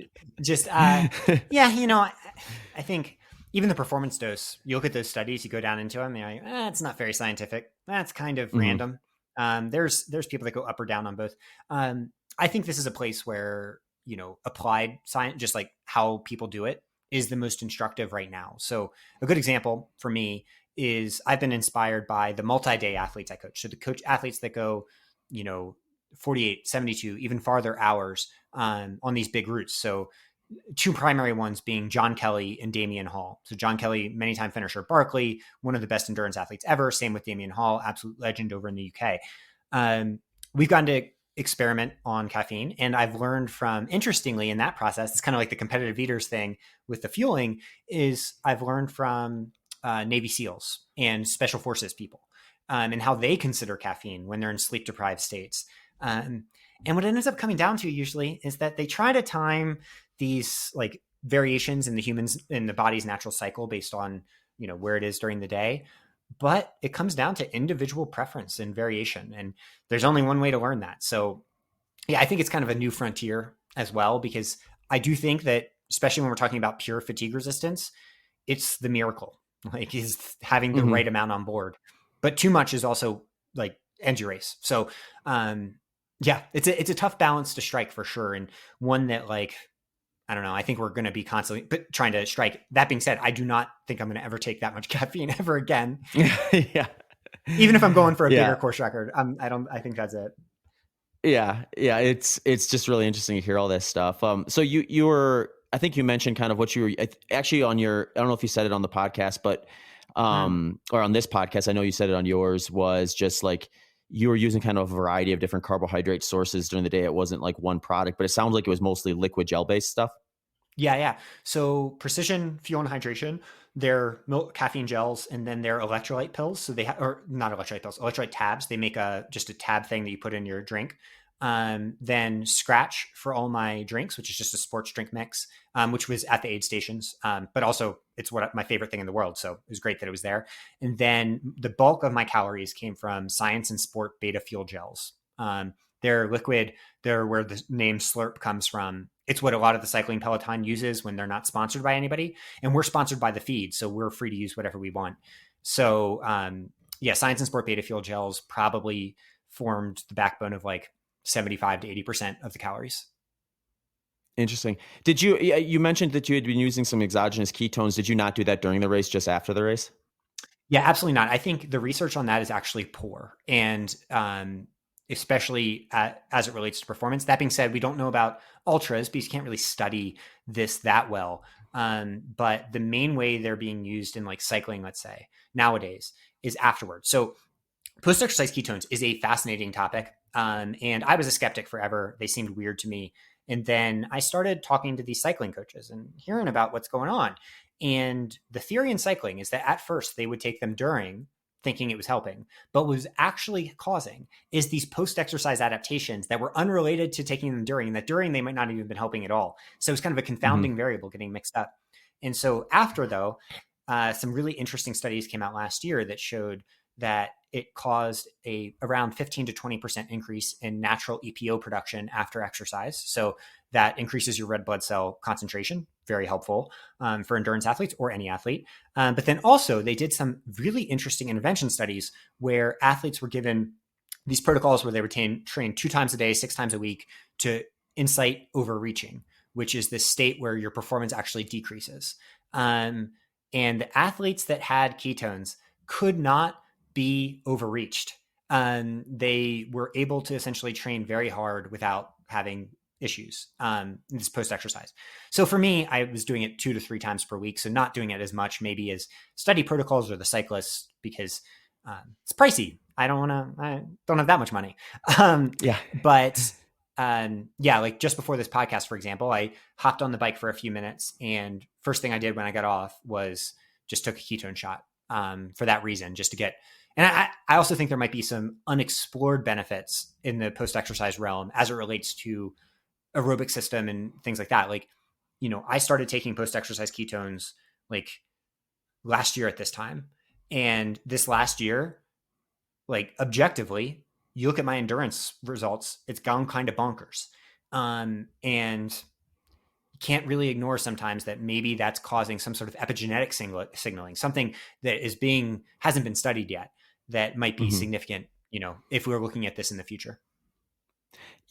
Speaker 2: just, yeah, I think even the performance dose, you look at those studies, you go down into them, and you're like, it's not very scientific. That's kind of random. There's people that go up or down on both. I think this is a place where, applied science, just like how people do it, is the most instructive right now. So a good example for me is I've been inspired by the multi-day athletes I coach. So the coach athletes that go, 48, 72, even farther hours on these big routes. So two primary ones being John Kelly and Damian Hall. So John Kelly, many-time finisher at Barkley, one of the best endurance athletes ever. Same with Damian Hall, absolute legend over in the UK. We've gotten to experiment on caffeine, and I've learned from, interestingly, in that process, it's kind of like the competitive eaters thing with the fueling, is I've learned from Navy SEALs and Special Forces people and how they consider caffeine when they're in sleep-deprived states. And what it ends up coming down to usually is that they try to time these like variations in the body's natural cycle based on, where it is during the day. But it comes down to individual preference and variation. And there's only one way to learn that. So yeah, I think it's kind of a new frontier as well, because I do think that, especially when we're talking about pure fatigue resistance, it's the miracle, like, is having the right amount on board. But too much is also like ends your race. So, yeah, it's a tough balance to strike for sure. And one that, like, I don't know, I think we're going to be constantly trying to strike. That being said, I do not think I'm going to ever take that much caffeine ever again.
Speaker 1: Yeah.
Speaker 2: Even if I'm going for a bigger course record, I think that's it.
Speaker 1: Yeah. Yeah. It's just really interesting to hear all this stuff. So you were, I think you mentioned kind of what you were actually on your, I don't know if you said it on the podcast, but, or on this podcast, I know you said it on yours, was just like, you were using kind of a variety of different carbohydrate sources during the day. It wasn't like one product, but it sounds like it was mostly liquid gel based stuff.
Speaker 2: Yeah, yeah. So Precision Fuel and Hydration, they're milk caffeine gels, and then they're electrolyte pills. So or not electrolyte pills, electrolyte tabs. They make just a tab thing that you put in your drink. Then Scratch for all my drinks, which is just a sports drink mix, which was at the aid stations. But also it's my favorite thing in the world. So it was great that it was there. And then the bulk of my calories came from Science and Sport Beta Fuel gels. They're liquid. They're where the name Slurp comes from. It's what a lot of the cycling peloton uses when they're not sponsored by anybody, and we're sponsored by the feed, so we're free to use whatever we want. So yeah, Science and Sport Beta Fuel gels probably formed the backbone of like 75 to 80% of the calories.
Speaker 1: Interesting. You mentioned that you had been using some exogenous ketones. Did you not do that during the race, just after the race?
Speaker 2: Yeah, absolutely not. I think the research on that is actually poor, and especially as it relates to performance. That being said, we don't know about ultras because you can't really study this that well. But the main way they're being used in like cycling, let's say nowadays, is afterwards. So post-exercise ketones is a fascinating topic. And I was a skeptic forever. They seemed weird to me. And then I started talking to these cycling coaches and hearing about what's going on. And the theory in cycling is that at first they would take them during, thinking it was helping, but what was actually causing is these post-exercise adaptations that were unrelated to taking them during, and that during they might not even been helping at all. So it's kind of a confounding variable getting mixed up. And so after, though, some really interesting studies came out last year that showed that it caused around 15 to 20% increase in natural EPO production after exercise. So that increases your red blood cell concentration, very helpful for endurance athletes or any athlete. But then also they did some really interesting intervention studies where athletes were given these protocols where they were trained 2 times a day, 6 times a week to incite overreaching, which is this state where your performance actually decreases. And the athletes that had ketones could not be overreached. They were able to essentially train very hard without having issues this post-exercise. So for me, I was doing it 2 to 3 times per week. So not doing it as much maybe as study protocols or the cyclists, because it's pricey. I don't have that much money. But yeah, like just before this podcast, for example, I hopped on the bike for a few minutes, and first thing I did when I got off was just took a ketone shot for that reason, just to get. And I also think there might be some unexplored benefits in the post-exercise realm as it relates to aerobic system and things like that. Like, I started taking post-exercise ketones like last year at this time. And this last year, like objectively, you look at my endurance results, it's gone kind of bonkers. And can't really ignore sometimes that maybe that's causing some sort of epigenetic signaling, something that hasn't been studied yet, that might be significant, if we're looking at this in the future.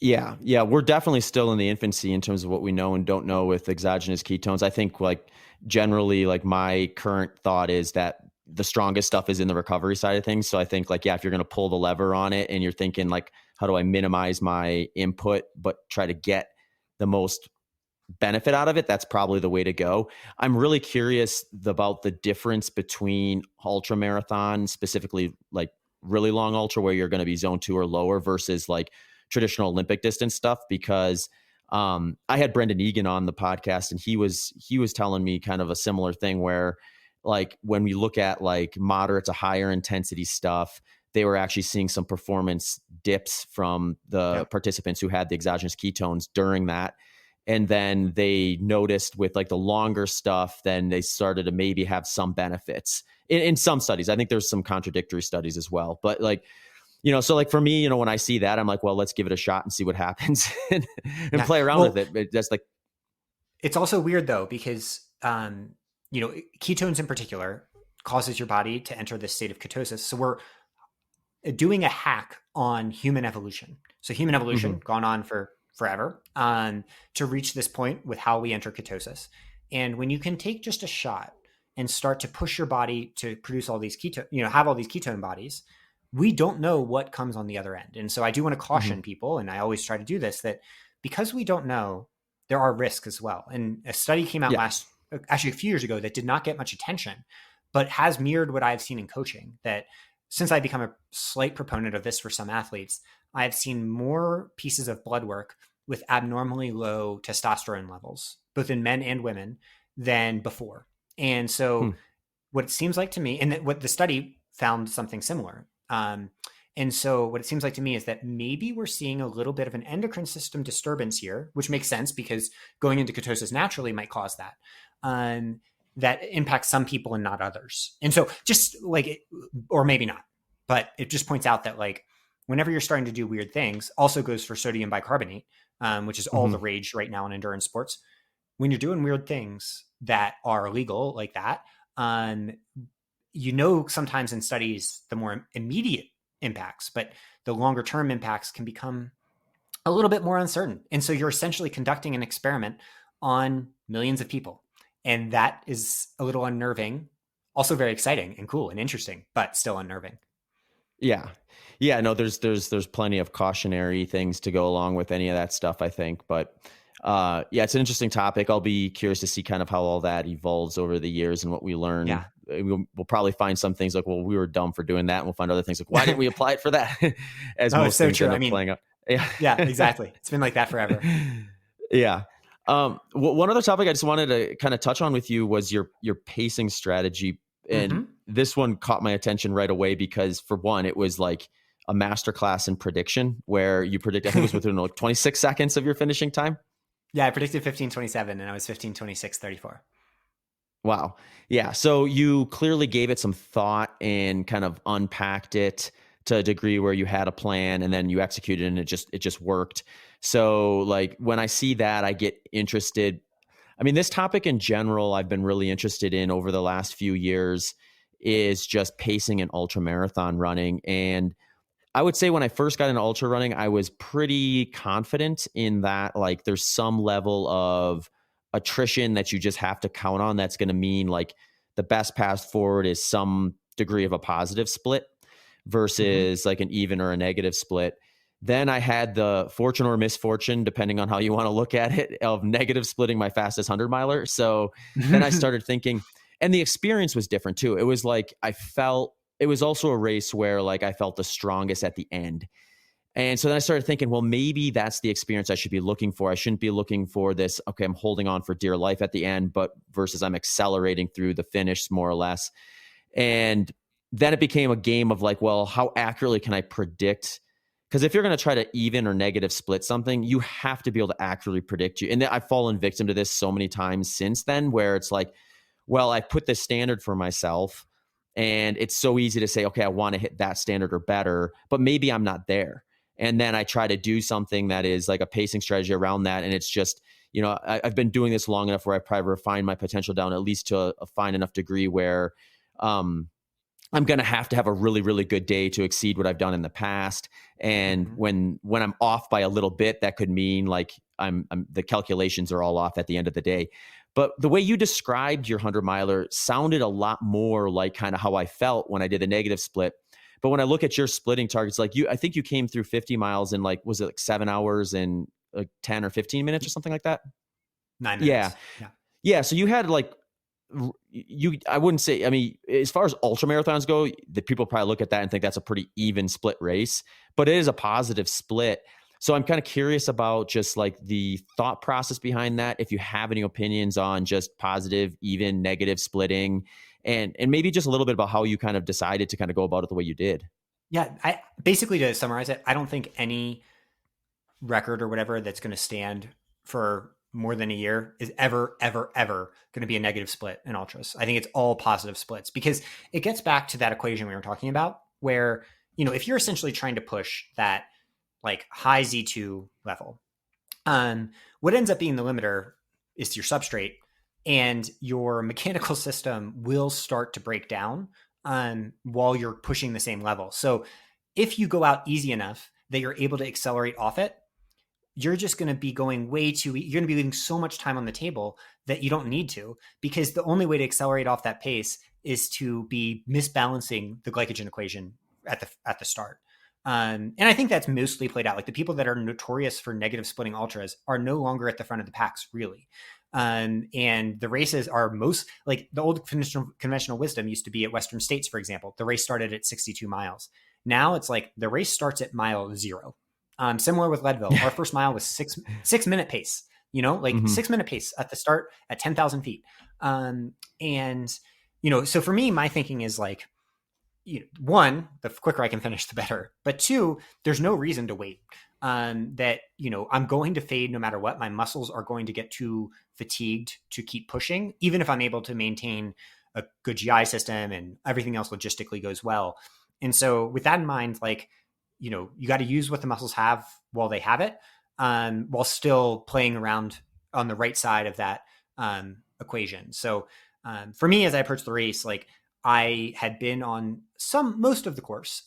Speaker 1: Yeah. We're definitely still in the infancy in terms of what we know and don't know with exogenous ketones. I think like generally, like my current thought is that the strongest stuff is in the recovery side of things. So I think like, if you're going to pull the lever on it and you're thinking like, how do I minimize my input, but try to get the most benefit out of it, that's probably the way to go. I'm really curious about the difference between ultra marathon, specifically like really long ultra where you're going to be zone 2 or lower versus like traditional Olympic distance stuff, because I had Brendan Egan on the podcast and he was telling me kind of a similar thing where like when we look at like moderate to higher intensity stuff, they were actually seeing some performance dips from the participants who had the exogenous ketones during that. And then they noticed with like the longer stuff, then they started to maybe have some benefits in some studies. I think there's some contradictory studies as well, but like, so like for me, when I see that, I'm like, well, let's give it a shot and see what happens and play around with it. That's like,
Speaker 2: it's also weird though, because, ketones in particular causes your body to enter this state of ketosis. So we're doing a hack on human evolution. So human evolution gone on for forever to reach this point with how we enter ketosis. And when you can take just a shot and start to push your body to produce all these have all these ketone bodies, we don't know what comes on the other end. And so I do want to caution people, and I always try to do this, that because we don't know, there are risks as well. And a study came out actually a few years ago that did not get much attention, but has mirrored what I've seen in coaching, that since I become a slight proponent of this for some athletes, I've seen more pieces of blood work with abnormally low testosterone levels, both in men and women, than before. And
Speaker 1: Hmm.
Speaker 2: so what it seems like to me, and what the study found something similar. And so what it seems like to me is that maybe we're seeing a little bit of an endocrine system disturbance here, which makes sense because going into ketosis naturally might cause that. That impacts some people and not others. And so just like, or maybe not, but it just points out that like whenever you're starting to do weird things, also goes for sodium bicarbonate, which is all the
Speaker 1: Hmm.
Speaker 2: rage right now in endurance sports. When you're doing weird things that are illegal like that, um, sometimes in studies, the more immediate impacts, but the longer term impacts can become a little bit more uncertain. And so you're essentially conducting an experiment on millions of people. And that is a little unnerving, also very exciting and cool and interesting, but still unnerving.
Speaker 1: Yeah. Yeah, no, there's plenty of cautionary things to go along with any of that stuff, I think. But yeah, it's an interesting topic. I'll be curious to see kind of how all that evolves over the years and what we learn.
Speaker 2: Yeah.
Speaker 1: We'll probably find some things like, well, we were dumb for doing that. And we'll find other things like, why didn't we apply it for that? As
Speaker 2: Oh, it's
Speaker 1: most
Speaker 2: so
Speaker 1: things
Speaker 2: true.
Speaker 1: end
Speaker 2: I
Speaker 1: up
Speaker 2: mean,
Speaker 1: playing out. Yeah.
Speaker 2: yeah, exactly. It's been like that forever.
Speaker 1: Yeah. One other topic I just wanted to kind of touch on with you was your pacing strategy. And
Speaker 2: Mm-hmm.
Speaker 1: this one caught my attention right away because for one, it was like a masterclass in prediction where you predict, I think it was within like 26 seconds of your finishing time.
Speaker 2: Yeah, I predicted 15:27 and I was 15:26:34.
Speaker 1: Wow. Yeah. So you clearly gave it some thought and kind of unpacked it to a degree where you had a plan and then you executed and it just worked. So like when I see that, I get interested. I mean, this topic in general, I've been really interested in over the last few years is just pacing and ultra marathon running. And I would say when I first got into ultra running, I was pretty confident in that, like, there's some level of attrition that you just have to count on. That's going to mean like the best path forward is some degree of a positive split
Speaker 2: Mm-hmm.
Speaker 1: versus like an even or a negative split. Then I had the fortune or misfortune, depending on how you want to look at it, of negative splitting my fastest 100 miler. So then I started thinking, and the experience was different too. It was like I felt it was also a race where like I felt the strongest at the end. And so then I started thinking, well, maybe that's the experience I should be looking for. I shouldn't be looking for this, okay, I'm holding on for dear life at the end, but versus I'm accelerating through the finish more or less. And then it became a game of like, well, how accurately can I predict? Because if you're going to try to even or negative split something, you have to be able to accurately predict you. And I've fallen victim to this so many times since then, where it's like, well, I put this standard for myself and it's so easy to say, okay, I want to hit that standard or better, but maybe I'm not there. And then I try to do something that is like a pacing strategy around that. And it's just, I've been doing this long enough where I probably refined my potential down at least to a fine enough degree where um, I'm going to have a really, really good day to exceed what I've done in the past. And
Speaker 2: Mm-hmm.
Speaker 1: when I'm off by a little bit, that could mean like I'm the calculations are all off at the end of the day. But the way you described your 100 miler sounded a lot more like kind of how I felt when I did the negative split. But when I look at your splitting targets, like I think you came through 50 miles in like, was it like 7 hours and 10 or 15 minutes or something like that?
Speaker 2: 9 minutes.
Speaker 1: Yeah.
Speaker 2: Yeah.
Speaker 1: Yeah. So you had like, I wouldn't say, I mean, as far as ultra marathons go, the people probably look at that and think that's a pretty even split race, but it is a positive split. So I'm kind of curious about just like the thought process behind that. If you have any opinions on just positive, even, negative splitting, and maybe just a little bit about how you kind of decided to kind of go about it the way you did.
Speaker 2: Yeah. I basically, to summarize it, I don't think any record or whatever that's going to stand for more than a year is ever going to be a negative split in ultras. I think it's all positive splits because it gets back to that equation we were talking about where, if you're essentially trying to push that like high Z2 level, what ends up being the limiter is your substrate, and your mechanical system will start to break down while you're pushing the same level. So if you go out easy enough that you're able to accelerate off it, you're just going to be going you're going to be leaving so much time on the table that you don't need to, because the only way to accelerate off that pace is to be misbalancing the glycogen equation at the start. And I think that's mostly played out. Like the people that are notorious for negative splitting ultras are no longer at the front of the packs, really. And the races are most like the old conventional wisdom used to be at Western States, for example. The race started at 62 miles. Now it's like the race starts at mile 0. Similar with Leadville, our first mile was 6 minute pace, like 6 minute pace at the start at 10,000 feet. And, so for me, my thinking is like, one, the quicker I can finish, the better. But two, there's no reason to wait. That, I'm going to fade no matter what. My muscles are going to get too fatigued to keep pushing, even if I'm able to maintain a good GI system and everything else logistically goes well. And so with that in mind, like, you got to use what the muscles have while they have it, while still playing around on the right side of that equation. So for me, as I approached the race, like I had been on most of the course,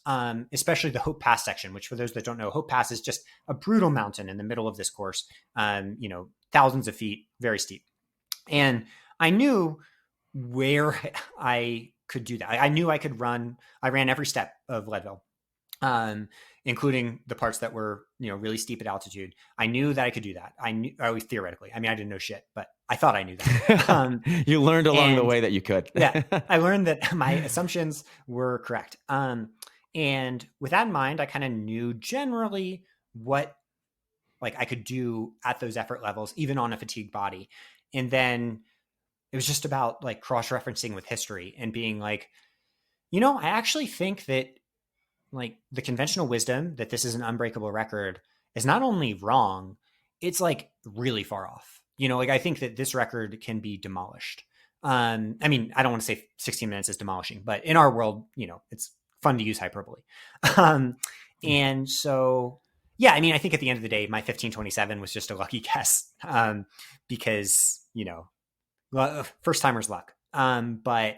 Speaker 2: especially the Hope Pass section, which for those that don't know, Hope Pass is just a brutal mountain in the middle of this course, thousands of feet, very steep. And I knew where I could do that. I knew I could run. I ran every step of Leadville, including the parts that were, really steep at altitude. I knew that I could do that. I knew, or at least theoretically. I mean, I didn't know shit, but I thought I knew that.
Speaker 1: You learned along the way that you could.
Speaker 2: Yeah, I learned that my assumptions were correct. And with that in mind, I kind of knew generally what like I could do at those effort levels, even on a fatigued body. And then it was just about like cross-referencing with history and being like, I actually think that like the conventional wisdom that this is an unbreakable record is not only wrong, it's like really far off. Like I think that this record can be demolished. I mean, I don't want to say 16 minutes is demolishing, but in our world, it's fun to use hyperbole. And so, yeah, I mean, I think at the end of the day, my 15:27 was just a lucky guess, because, first timer's luck. But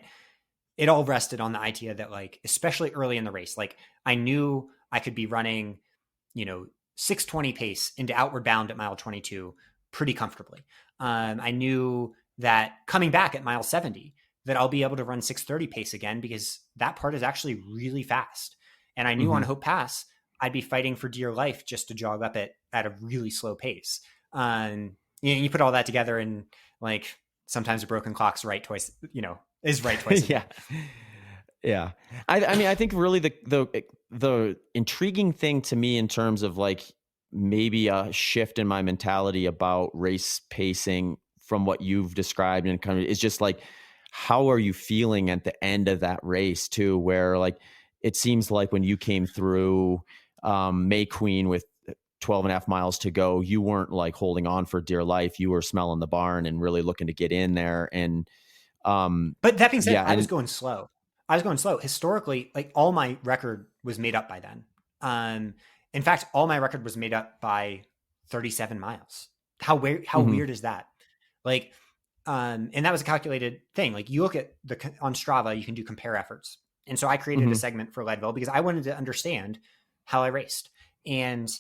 Speaker 2: it all rested on the idea that like, especially early in the race, like I knew I could be running, 6:20 pace into outward bound at mile 22 pretty comfortably. I knew that coming back at mile 70, that I'll be able to run 6:30 pace again, because that part is actually really fast. And I knew on Hope Pass, I'd be fighting for dear life just to jog up at a really slow pace. You put all that together and like, sometimes a broken clock's right twice, is right twice.
Speaker 1: Yeah. Yeah. I mean, I think really the intriguing thing to me in terms of like maybe a shift in my mentality about race pacing from what you've described and kind of is just like, how are you feeling at the end of that race too, where like, it seems like when you came through May Queen with 12 and a half miles to go, you weren't like holding on for dear life. You were smelling the barn and really looking to get in there. And,
Speaker 2: but that being said, I was going slow. Historically, like all my record was made up by then. In fact, all my record was made up by 37 miles. How weird is that? Like, and that was a calculated thing. Like you look at on Strava, you can do compare efforts. And so I created a segment for Leadville because I wanted to understand how I raced. And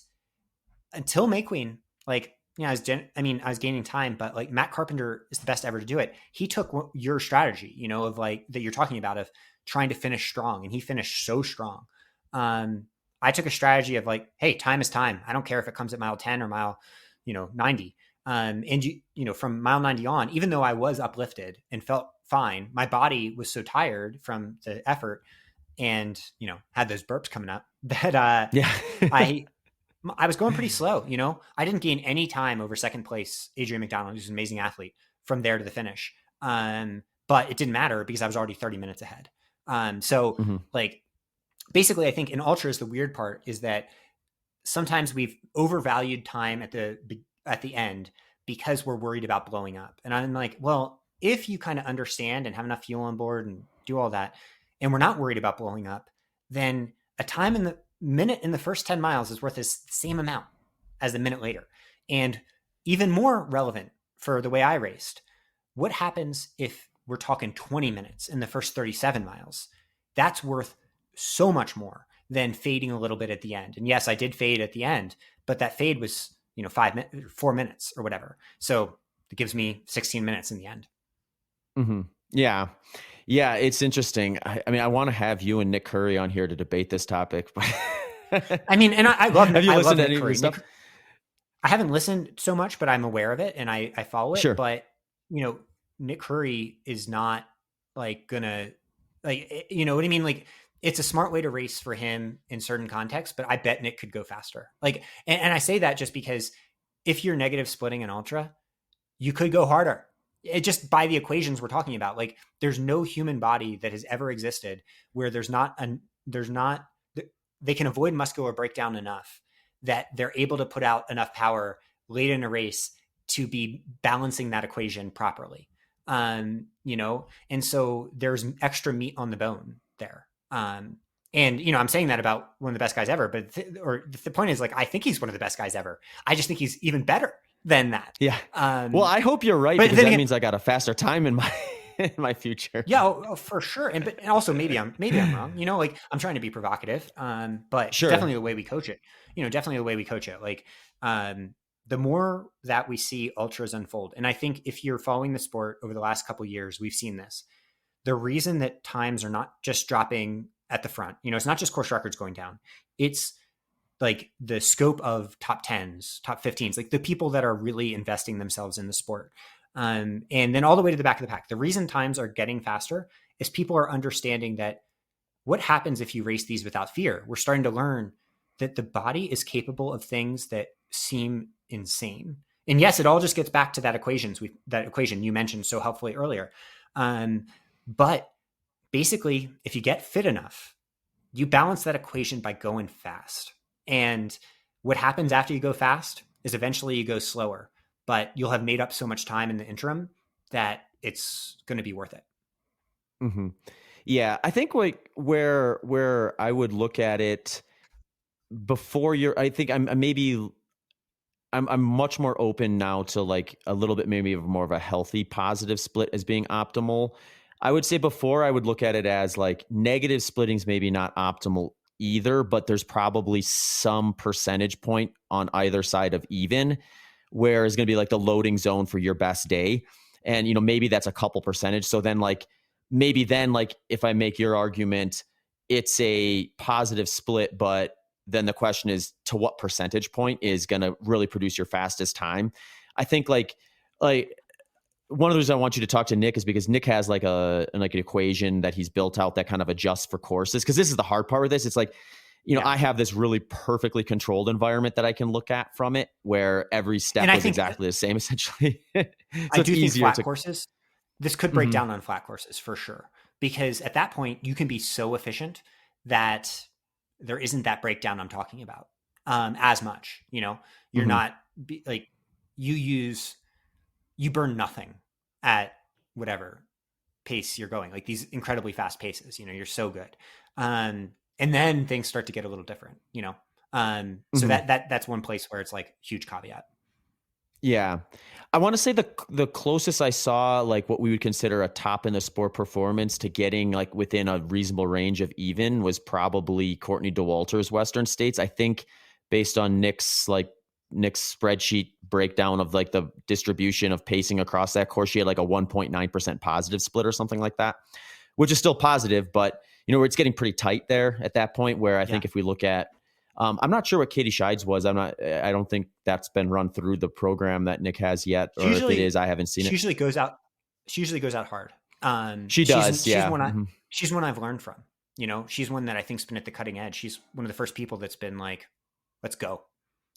Speaker 2: until May Queen, like, I was gaining time, but like Matt Carpenter is the best ever to do it. He took your strategy, of like that you're talking about of trying to finish strong, and he finished so strong. I took a strategy of like, hey, time is time. I don't care if it comes at mile 10 or mile, 90. And from mile 90 on, even though I was uplifted and felt fine, my body was so tired from the effort and, had those burps coming up that, I was going pretty slow. I didn't gain any time over second place Adrian McDonald, who's an amazing athlete, from there to the finish. But it didn't matter because I was already 30 minutes ahead. Like, basically, I think in ultras, the weird part is that sometimes we've overvalued time at the end because we're worried about blowing up. And I'm like, well, if you kind of understand and have enough fuel on board and do all that, and we're not worried about blowing up, then a time in the minute in the first 10 miles is worth the same amount as the minute later. And even more relevant for the way I raced, what happens if we're talking 20 minutes in the first 37 miles? That's worth so much more than fading a little bit at the end. And yes, I did fade at the end, but that fade was, 4 minutes or whatever. So it gives me 16 minutes in the end.
Speaker 1: Yeah. Yeah. It's interesting. I mean, I want to have you and Nick Curry on here to debate this topic.
Speaker 2: I mean, and I love,
Speaker 1: have you listened to any
Speaker 2: Nick
Speaker 1: of his stuff?
Speaker 2: I haven't listened so much, but I'm aware of it and I follow it.
Speaker 1: Sure.
Speaker 2: But, Nick Curry is not like gonna, like, you know what I mean? Like, it's a smart way to race for him in certain contexts, but I bet Nick could go faster. Like, and I say that just because if you're negative splitting an ultra, you could go harder. It just by the equations we're talking about, like there's no human body that has ever existed where they can avoid muscular breakdown enough that they're able to put out enough power late in a race to be balancing that equation properly. You know, and so there's extra meat on the bone there. And you know, I'm saying that about one of the best guys ever, but the point is, like, I think he's one of the best guys ever. I just think he's even better than that.
Speaker 1: Yeah. Well, I hope you're right, because that means I got a faster time in my in my future.
Speaker 2: Yeah, for sure. And also maybe I'm wrong. You know, like I'm trying to be provocative. But
Speaker 1: Sure.
Speaker 2: definitely the way we coach it. You know, definitely the way we coach it. Like, the more that we see ultras unfold, and I think if you're following the sport over the last couple of years, we've seen this. The reason that times are not just dropping at the front, you know, it's not just course records going down. It's like the scope of top 10s, top 15s, like the people that are really investing themselves in the sport. And then all the way to the back of the pack. The reason times are getting faster is people are understanding that what happens if you race these without fear. We're starting to learn that the body is capable of things that seem insane. And yes, it all just gets back to that equation you mentioned so helpfully earlier. But basically, if you get fit enough, you balance that equation by going fast. And what happens after you go fast is eventually you go slower, but you'll have made up so much time in the interim that it's going to be worth it.
Speaker 1: Mm-hmm. Yeah, I think like where I would look at it before I think I'm much more open now to like a little bit maybe of more of a healthy positive split as being optimal. I would say before I would look at it as like negative splitting's maybe not optimal either, but there's probably some percentage point on either side of even where is going to be like the loading zone for your best day. And, you know, maybe that's a couple percentage. So then like, maybe then like if I make your argument, it's a positive split, but then the question is to what percentage point is going to really produce your fastest time. I think like one of the reasons I want you to talk to Nick is because Nick has like an equation that he's built out that kind of adjusts for courses. Cause this is the hard part with this. It's like, you know, I have this really perfectly controlled environment that I can look at from it where every step is exactly the same essentially. So
Speaker 2: I do think flat courses, this could break down on flat courses for sure. Because at that point you can be so efficient that there isn't that breakdown I'm talking about as much, you know, you're not like you burn nothing at whatever pace you're going, like these incredibly fast paces, you know, you're so good. And then things start to get a little different, you know? So that's one place where it's like huge caveat.
Speaker 1: Yeah. I want to say the closest I saw, like what we would consider a top in the sport performance to getting like within a reasonable range of even was probably Courtney Dauwalter's Western States. I think based on Nick's spreadsheet breakdown of like the distribution of pacing across that course, she had like a 1.9% positive split or something like that, which is still positive, but you know, it's getting pretty tight there at that point where I think if we look at, I'm not sure what Katie Scheide's was. I don't think that's been run through the program that Nick has yet, or if it is, I haven't seen it.
Speaker 2: She usually goes out hard.
Speaker 1: She does. Yeah.
Speaker 2: She's one I've learned from, you know, she's one that I think's been at the cutting edge. She's one of the first people that's been like, let's go.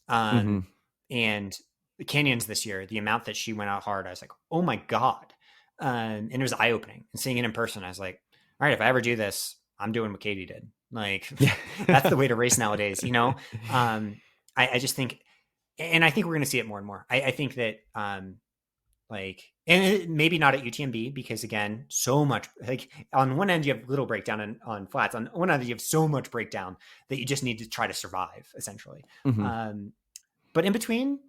Speaker 2: And the Canyons this year, the amount that she went out hard, I was like, oh my God. And it was eye opening, and seeing it in person, I was like, all right, if I ever do this, I'm doing what Katie did. Like that's the way to race nowadays, you know? I just think, and I think we're going to see it more and more. I think that, and maybe not at UTMB, because again, so much, like on one end you have little breakdown on flats. On one end you have so much breakdown that you just need to try to survive essentially. But in between,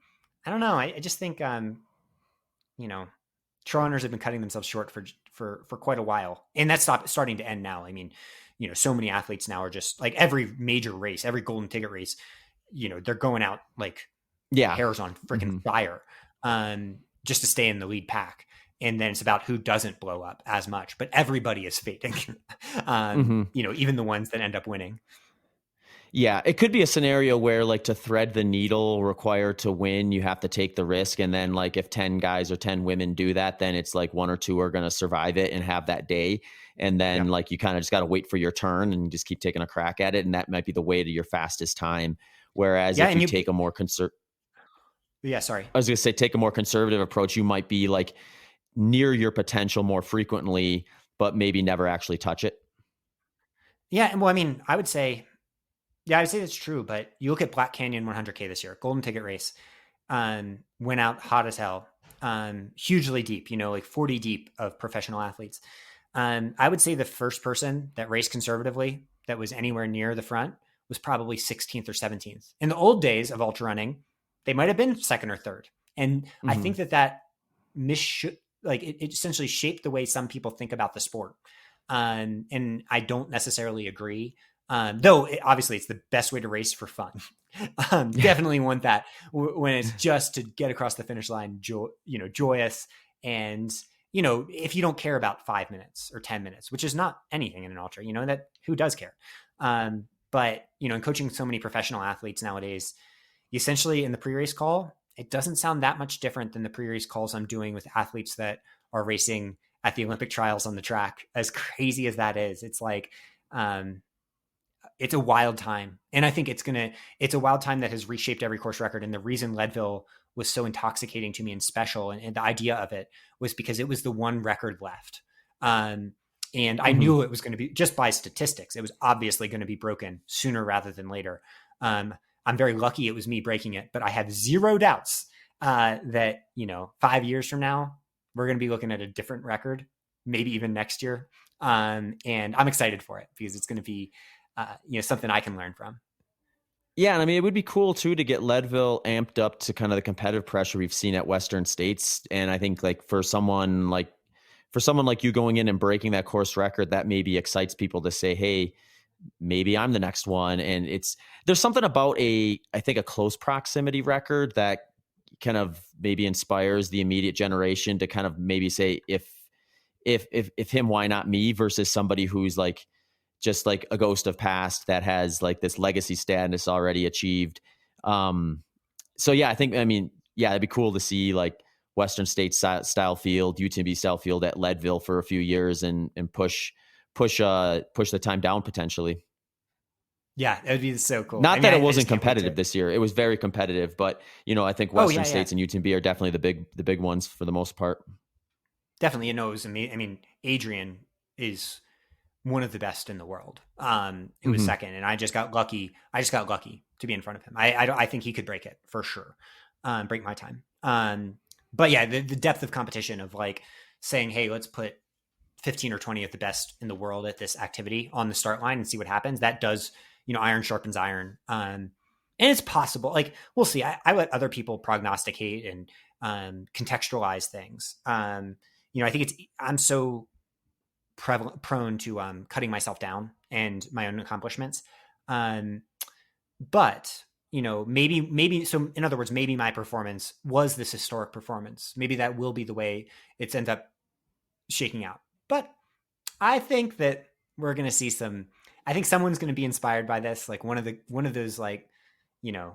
Speaker 2: I don't know. I just think, you know, trail runners have been cutting themselves short for quite a while, and that's starting to end now. I mean, you know, so many athletes now are just like every major race, every golden ticket race, you know, they're going out like hairs on freaking fire, just to stay in the lead pack. And then it's about who doesn't blow up as much, but everybody is fading, you know, even the ones that end up winning.
Speaker 1: Yeah, it could be a scenario where like to thread the needle required to win, you have to take the risk. And then like if 10 guys or 10 women do that, then it's like one or two are going to survive it and have that day. And then
Speaker 2: Yep.
Speaker 1: like you kind of just got to wait for your turn and just keep taking a crack at it. And that might be the way to your fastest time. Whereas
Speaker 2: Yeah.
Speaker 1: if
Speaker 2: And
Speaker 1: you
Speaker 2: you,
Speaker 1: take a more
Speaker 2: yeah, sorry.
Speaker 1: I was going to say, take a more conservative approach, you might be like near your potential more frequently, but maybe never actually touch it.
Speaker 2: Yeah. And well, I mean, I would say, yeah, I would say that's true. But you look at Black Canyon 100K this year, golden ticket race, went out hot as hell, hugely deep, like 40 deep of professional athletes. I would say the first person that raced conservatively that was anywhere near the front was probably 16th or 17th. In the old days of ultra running, they might have been second or third. And I
Speaker 1: Mm-hmm.
Speaker 2: think that like it essentially shaped the way some people think about the sport. And I don't necessarily agree. Though obviously it's the best way to race for fun. Definitely want that when it's just to get across the finish line, joyous. And, if you don't care about 5 minutes or 10 minutes, which is not anything in an ultra, that who does care? But, in coaching so many professional athletes nowadays, essentially in the pre-race call, it doesn't sound that much different than the pre-race calls I'm doing with athletes that are racing at the Olympic trials on the track. As crazy as that is, it's like, it's a wild time. And I think it's a wild time that has reshaped every course record. And the reason Leadville was so intoxicating to me and special, and the idea of it was because it was the one record left. And I
Speaker 1: Mm-hmm.
Speaker 2: knew it was going to be, just by statistics, it was obviously going to be broken sooner rather than later. I'm very lucky it was me breaking it, but I have zero doubts that, 5 years from now, we're going to be looking at a different record, maybe even next year. And I'm excited for it because it's going to be, something I can learn from.
Speaker 1: Yeah, and I mean, it would be cool too to get Leadville amped up to kind of the competitive pressure we've seen at Western States. And I think like for someone like you going in and breaking that course record, that maybe excites people to say, hey, maybe I'm the next one. And there's something about I think a close proximity record that kind of maybe inspires the immediate generation to kind of maybe say, if him, why not me, versus somebody who's like just like a ghost of past that has like this legacy status already achieved. So yeah, I mean, yeah, it'd be cool to see like Western State style field, UTMB style field at Leadville for a few years and push the time down potentially.
Speaker 2: Yeah, it would be so cool. I
Speaker 1: Not
Speaker 2: mean,
Speaker 1: that it
Speaker 2: I
Speaker 1: wasn't
Speaker 2: just can't wait
Speaker 1: competitive
Speaker 2: to.
Speaker 1: this year. It was very competitive, but I think
Speaker 2: Oh
Speaker 1: Western
Speaker 2: yeah, yeah,
Speaker 1: States and UTMB are definitely the big ones for the most part.
Speaker 2: definitely. It was amazing. I mean, Adrian is one of the best in the world. Who was
Speaker 1: Mm-hmm.
Speaker 2: second, and I just got lucky. I just got lucky to be in front of him. I think he could break it for sure, break my time. But yeah, the depth of competition of like saying, hey, let's put 15 or 20 of the best in the world at this activity on the start line and see what happens. That does, iron sharpens iron. And it's possible. Like we'll see. I let other people prognosticate and contextualize things. I think I'm so prone to cutting myself down and my own accomplishments. Um, but maybe so. In other words, maybe my performance was this historic performance. Maybe that will be the way it's end up shaking out. But I think that we're going to see some. I think someone's going to be inspired by this, like one of those like,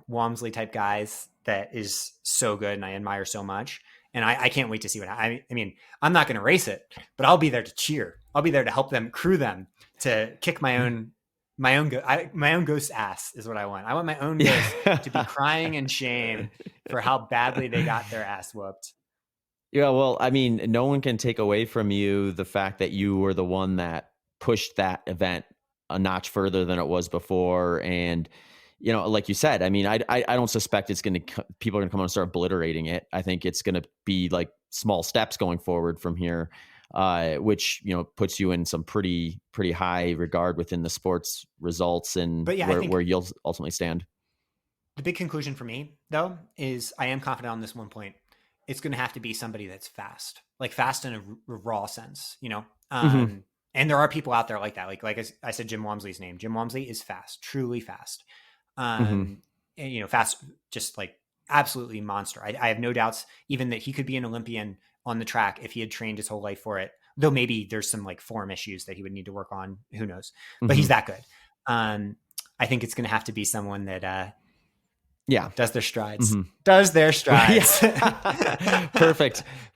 Speaker 2: Walmsley type guys that is so good and I admire so much. And I can't wait to see I mean, I'm not going to race it, but I'll be there to cheer. I'll be there to help them, crew them, to kick my own ghost ass is what I want. I want my own ghost to be
Speaker 1: Yeah.
Speaker 2: crying in shame for how badly they got their ass whooped.
Speaker 1: Yeah, well, I mean, no one can take away from you the fact that you were the one that pushed that event a notch further than it was before. And, like you said, I mean, I don't suspect people are going to come on and start obliterating it. I think it's going to be like small steps going forward from here, which, puts you in some pretty high regard within the sports results and
Speaker 2: But yeah, I
Speaker 1: where
Speaker 2: think
Speaker 1: you'll ultimately stand.
Speaker 2: the big conclusion for me, though, is I am confident on this one point. It's going to have to be somebody that's fast, like fast in a raw sense,
Speaker 1: Hmm.
Speaker 2: And there are people out there like that. Like I said, Jim Walmsley's name. Jim Walmsley is fast, truly fast.
Speaker 1: Hmm.
Speaker 2: And, fast, just like absolutely monster. I have no doubts even that he could be an Olympian on the track if he had trained his whole life for it. Though maybe there's some like form issues that he would need to work on. Who knows? But
Speaker 1: Hmm.
Speaker 2: he's that good. Um, I think it's going to have to be someone that
Speaker 1: Yeah.
Speaker 2: does their strides.
Speaker 1: Mm-hmm.
Speaker 2: Does their strides.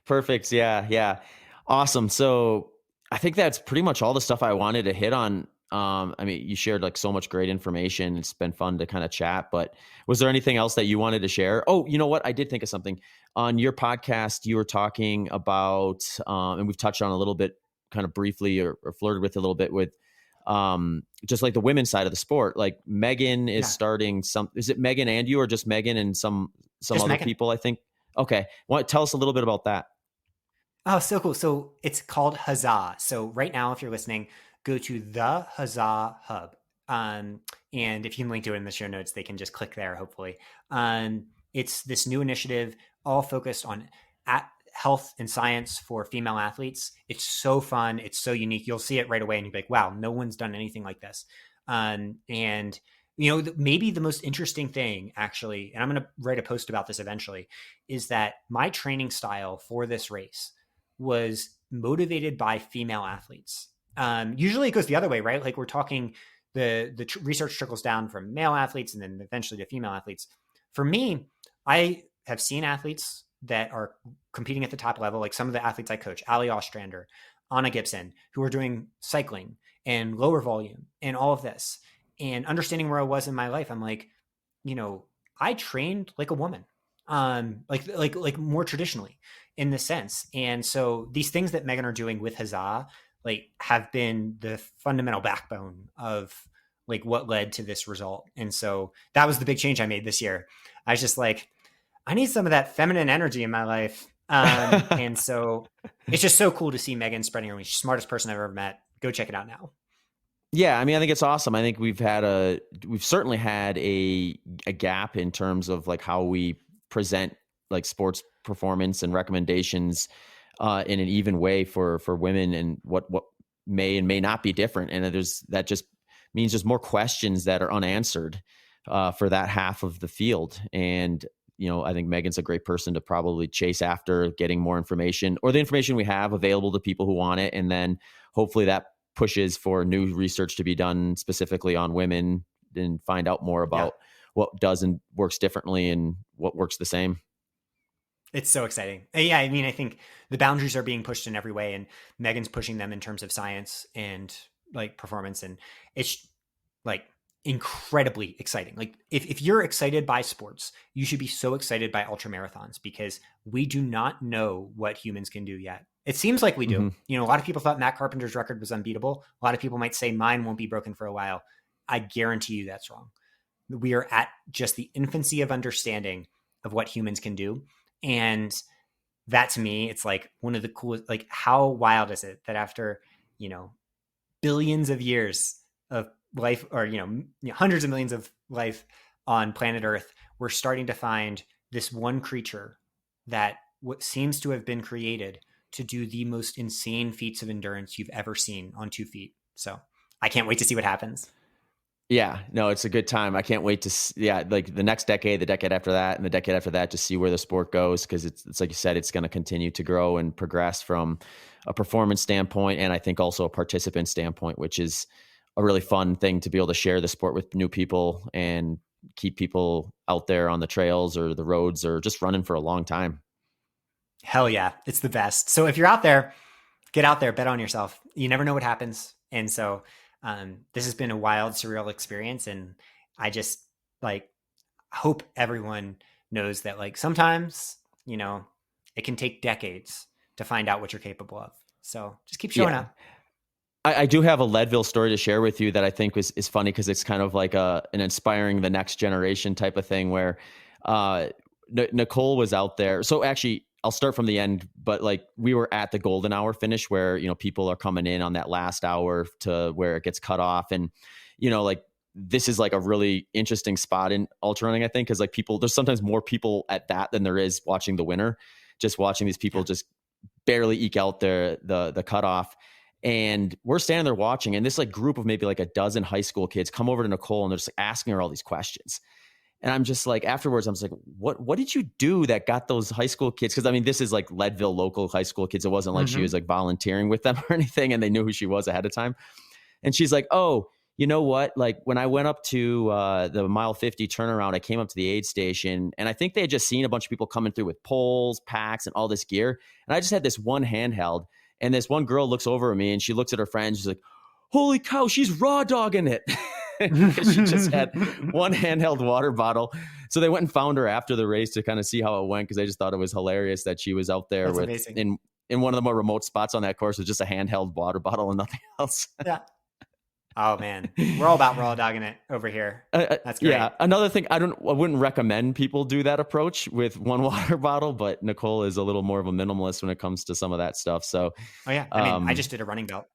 Speaker 1: Perfect. Yeah. Awesome. So I think that's pretty much all the stuff I wanted to hit on. I mean, you shared like so much great information. It's been fun to kind of chat, but was there anything else that you wanted to share? Oh, you know what? I did think of something. On your podcast, you were talking about, and we've touched on a little bit kind of briefly or flirted with a little bit with, just like the women's side of the sport. Like Megan is starting is it Megan and you, or just Megan and some
Speaker 2: Just
Speaker 1: other
Speaker 2: Megan.
Speaker 1: people, I think? Okay. Tell us a little bit about that.
Speaker 2: Oh, so cool. So it's called Huzzah. So right now, if you're listening, go to the Huzzah Hub. And if you can link to it in the show notes, they can just click there, hopefully. It's this new initiative all focused on health and science for female athletes. It's so fun. It's so unique. You'll see it right away and you'll be like, wow, no one's done anything like this. And maybe the most interesting thing, actually, and I'm going to write a post about this eventually, is that my training style for this race was motivated by female athletes. Usually it goes the other way, right? Like we're talking, the research trickles down from male athletes and then eventually to female athletes. For me, I have seen athletes that are competing at the top level, like some of the athletes I coach, Ali Ostrander, Anna Gibson, who are doing cycling and lower volume and all of this. And understanding where I was in my life, I'm like, I trained like a woman, like more traditionally in this sense. And so these things that Megan are doing with Huzzah, like, have been the fundamental backbone of like what led to this result. And so that was the big change I made this year. I was just like, I need some of that feminine energy in my life. And so it's just so cool to see Megan spreading her wings. She's the smartest person I've ever met. Go check it out now.
Speaker 1: Yeah, I mean, I think it's awesome. I think we've certainly had a gap in terms of like how we present like sports performance and recommendations in an even way for women, and what may and may not be different. And that just means there's more questions that are unanswered for that half of the field. And I think Megan's a great person to probably chase after getting more information, or the information we have available to people who want it, and then hopefully that pushes for new research to be done specifically on women and find out more about what does and works differently and what works the same.
Speaker 2: It's so exciting. Yeah, I mean, I think the boundaries are being pushed in every way, and Megan's pushing them in terms of science and like performance, and it's like incredibly exciting. Like if you're excited by sports, you should be so excited by ultra marathons, because we do not know what humans can do yet. It seems like we do.
Speaker 1: Mm-hmm.
Speaker 2: A lot of people thought Matt Carpenter's record was unbeatable. A lot of people might say mine won't be broken for a while. I guarantee you that's wrong. We are at just the infancy of understanding of what humans can do. And that, to me, it's like one of the coolest, like, how wild is it that after, billions of years of life, or, hundreds of millions of life on planet Earth, we're starting to find this one creature that what seems to have been created to do the most insane feats of endurance you've ever seen on 2 feet. So I can't wait to see what happens.
Speaker 1: Yeah, no, it's a good time. I can't wait to, like the next decade, the decade after that, and the decade after that, to see where the sport goes. Cause it's like you said, it's going to continue to grow and progress from a performance standpoint. And I think also a participant standpoint, which is a really fun thing to be able to share the sport with new people and keep people out there on the trails or the roads or just running for a long time.
Speaker 2: Hell yeah. It's the best. So if you're out there, get out there, bet on yourself. You never know what happens. And so this has been a wild, surreal experience. And I just hope everyone knows that sometimes, it can take decades to find out what you're capable of. So just keep showing up.
Speaker 1: I do have a Leadville story to share with you that I think is funny, because it's kind of like an inspiring the next generation type of thing, where Nicole was out there. So actually, I'll start from the end, but we were at the golden hour finish where, people are coming in on that last hour to where it gets cut off. And, this is a really interesting spot in ultra running, I think, because there's sometimes more people at that than there is watching the winner, just watching these people just barely eke out the cutoff. And we're standing there watching, and this group of maybe a dozen high school kids come over to Nicole, and they're just asking her all these questions. And I'm just afterwards, I'm just what did you do that got those high school kids? Cause I mean, this is Leadville local high school kids. It wasn't she was volunteering with them or anything, and they knew who she was ahead of time. And she's like, oh, You know what? Like when I went up to the mile 50 turnaround, I came up to the aid station and I think they had just seen a bunch of people coming through with poles, packs, and all this gear. And I just had this one handheld. And this one girl looks over at me and she looks at her friend. She's like, holy cow, she's raw dogging it. Because she just had one handheld water bottle. So they went and found her after the race to kind of see how it went because they just thought it was hilarious that she was out there
Speaker 2: That's
Speaker 1: with
Speaker 2: amazing.
Speaker 1: in one of the more remote spots on that course with just a handheld water bottle and nothing else.
Speaker 2: Yeah. Oh man, we're all about raw dogging it over here. That's great.
Speaker 1: Yeah. Another thing, I wouldn't recommend people do that approach with one water bottle, but Nicole is a little more of a minimalist when it comes to some of that stuff. So,
Speaker 2: oh yeah, I mean, I just did a running belt.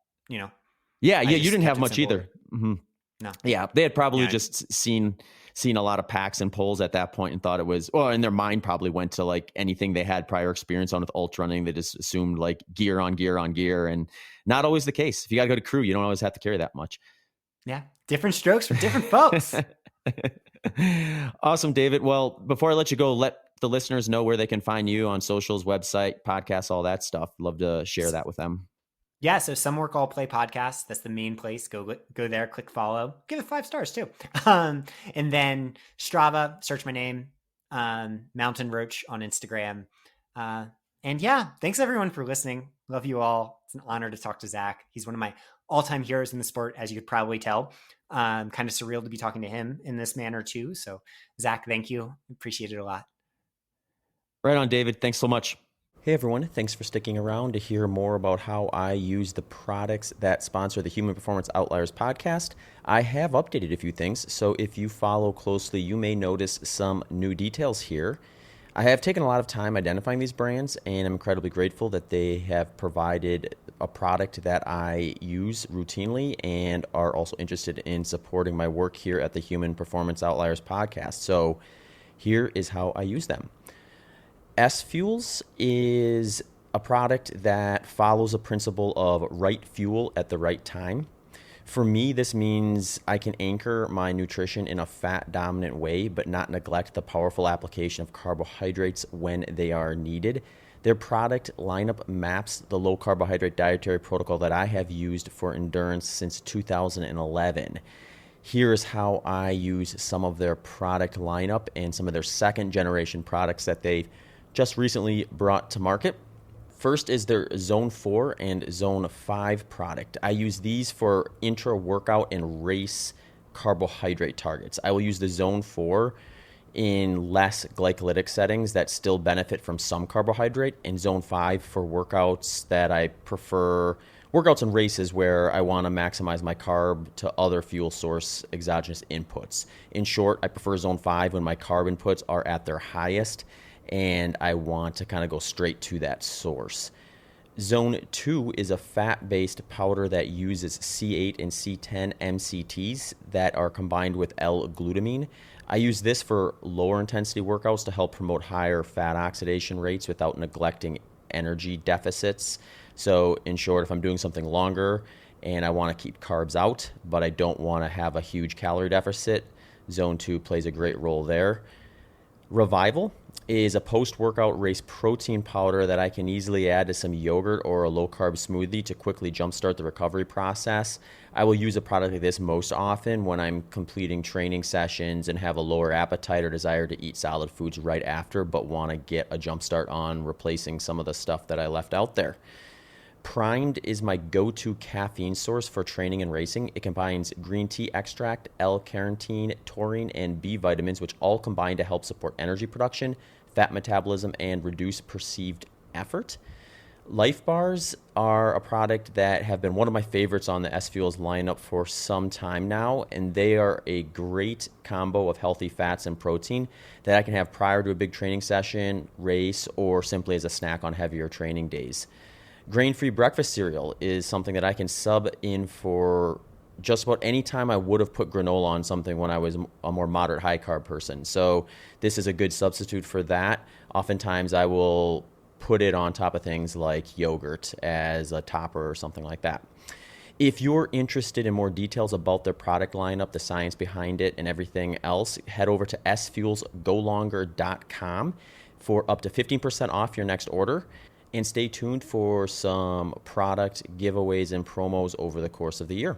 Speaker 1: Yeah, you didn't have much either. Mm-hmm.
Speaker 2: No.
Speaker 1: Yeah, they had probably just seen a lot of packs and poles at that point and thought it was, or in their mind probably went to like anything they had prior experience on with ultra running. They just assumed like gear on gear on gear, and not always the case. If you got to go to crew, you don't always have to carry that much.
Speaker 2: Yeah, different strokes for different folks.
Speaker 1: Awesome, David. Well, before I let you go, let the listeners know where they can find you on socials, website, podcasts, all that stuff. Love to share that with them.
Speaker 2: Yeah, so Some Work All Play podcast. That's the main place. Go there, click follow, give it 5 stars too. And then Strava, search my name, Mountain Roach on Instagram. And yeah, thanks everyone for listening. Love you all. It's an honor to talk to Zach. He's one of my all-time heroes in the sport, as you could probably tell. Kind of surreal to be talking to him in this manner too. So Zach, thank you. Appreciate it a lot.
Speaker 1: Right on, David. Thanks so much. Hey everyone, thanks for sticking around to hear more about how I use the products that sponsor the Human Performance Outliers podcast. I have updated a few things, so if you follow closely, you may notice some new details here. I have taken a lot of time identifying these brands, and I'm incredibly grateful that they have provided a product that I use routinely and are also interested in supporting my work here at the Human Performance Outliers podcast. So here is how I use them. S-Fuels is a product that follows a principle of right fuel at the right time. For me, this means I can anchor my nutrition in a fat-dominant way, but not neglect the powerful application of carbohydrates when they are needed. Their product lineup maps the low-carbohydrate dietary protocol that I have used for endurance since 2011. Here's how I use some of their product lineup and some of their second-generation products that they've just recently brought to market. First is their Zone 4 and Zone 5 product. I use these for intra-workout and race carbohydrate targets. I will use the Zone 4 in less glycolytic settings that still benefit from some carbohydrate, and Zone 5 for workouts that I prefer, workouts and races where I want to maximize my carb to other fuel source exogenous inputs. In short, I prefer Zone 5 when my carb inputs are at their highest and I want to kind of go straight to that source. Zone 2 is a fat-based powder that uses C8 and C10 MCTs that are combined with L-glutamine. I use this for lower intensity workouts to help promote higher fat oxidation rates without neglecting energy deficits. So in short, if I'm doing something longer and I want to keep carbs out, but I don't want to have a huge calorie deficit, Zone 2 plays a great role there. Revival is a post-workout race protein powder that I can easily add to some yogurt or a low-carb smoothie to quickly jumpstart the recovery process. I will use a product like this most often when I'm completing training sessions and have a lower appetite or desire to eat solid foods right after, but want to get a jumpstart on replacing some of the stuff that I left out there. Primed is my go-to caffeine source for training and racing. It combines green tea extract, L-carnitine, taurine, and B vitamins, which all combine to help support energy production, fat metabolism, and reduce perceived effort. Life Bars are a product that have been one of my favorites on the S-Fuels lineup for some time now, and they are a great combo of healthy fats and protein that I can have prior to a big training session, race, or simply as a snack on heavier training days. Grain-free breakfast cereal is something that I can sub in for just about any time I would have put granola on something when I was a more moderate high-carb person. So this is a good substitute for that. Oftentimes I will put it on top of things like yogurt as a topper or something like that. If you're interested in more details about their product lineup, the science behind it, and everything else, head over to sfuelsgolonger.com for up to 15% off your next order. And stay tuned for some product giveaways and promos over the course of the year.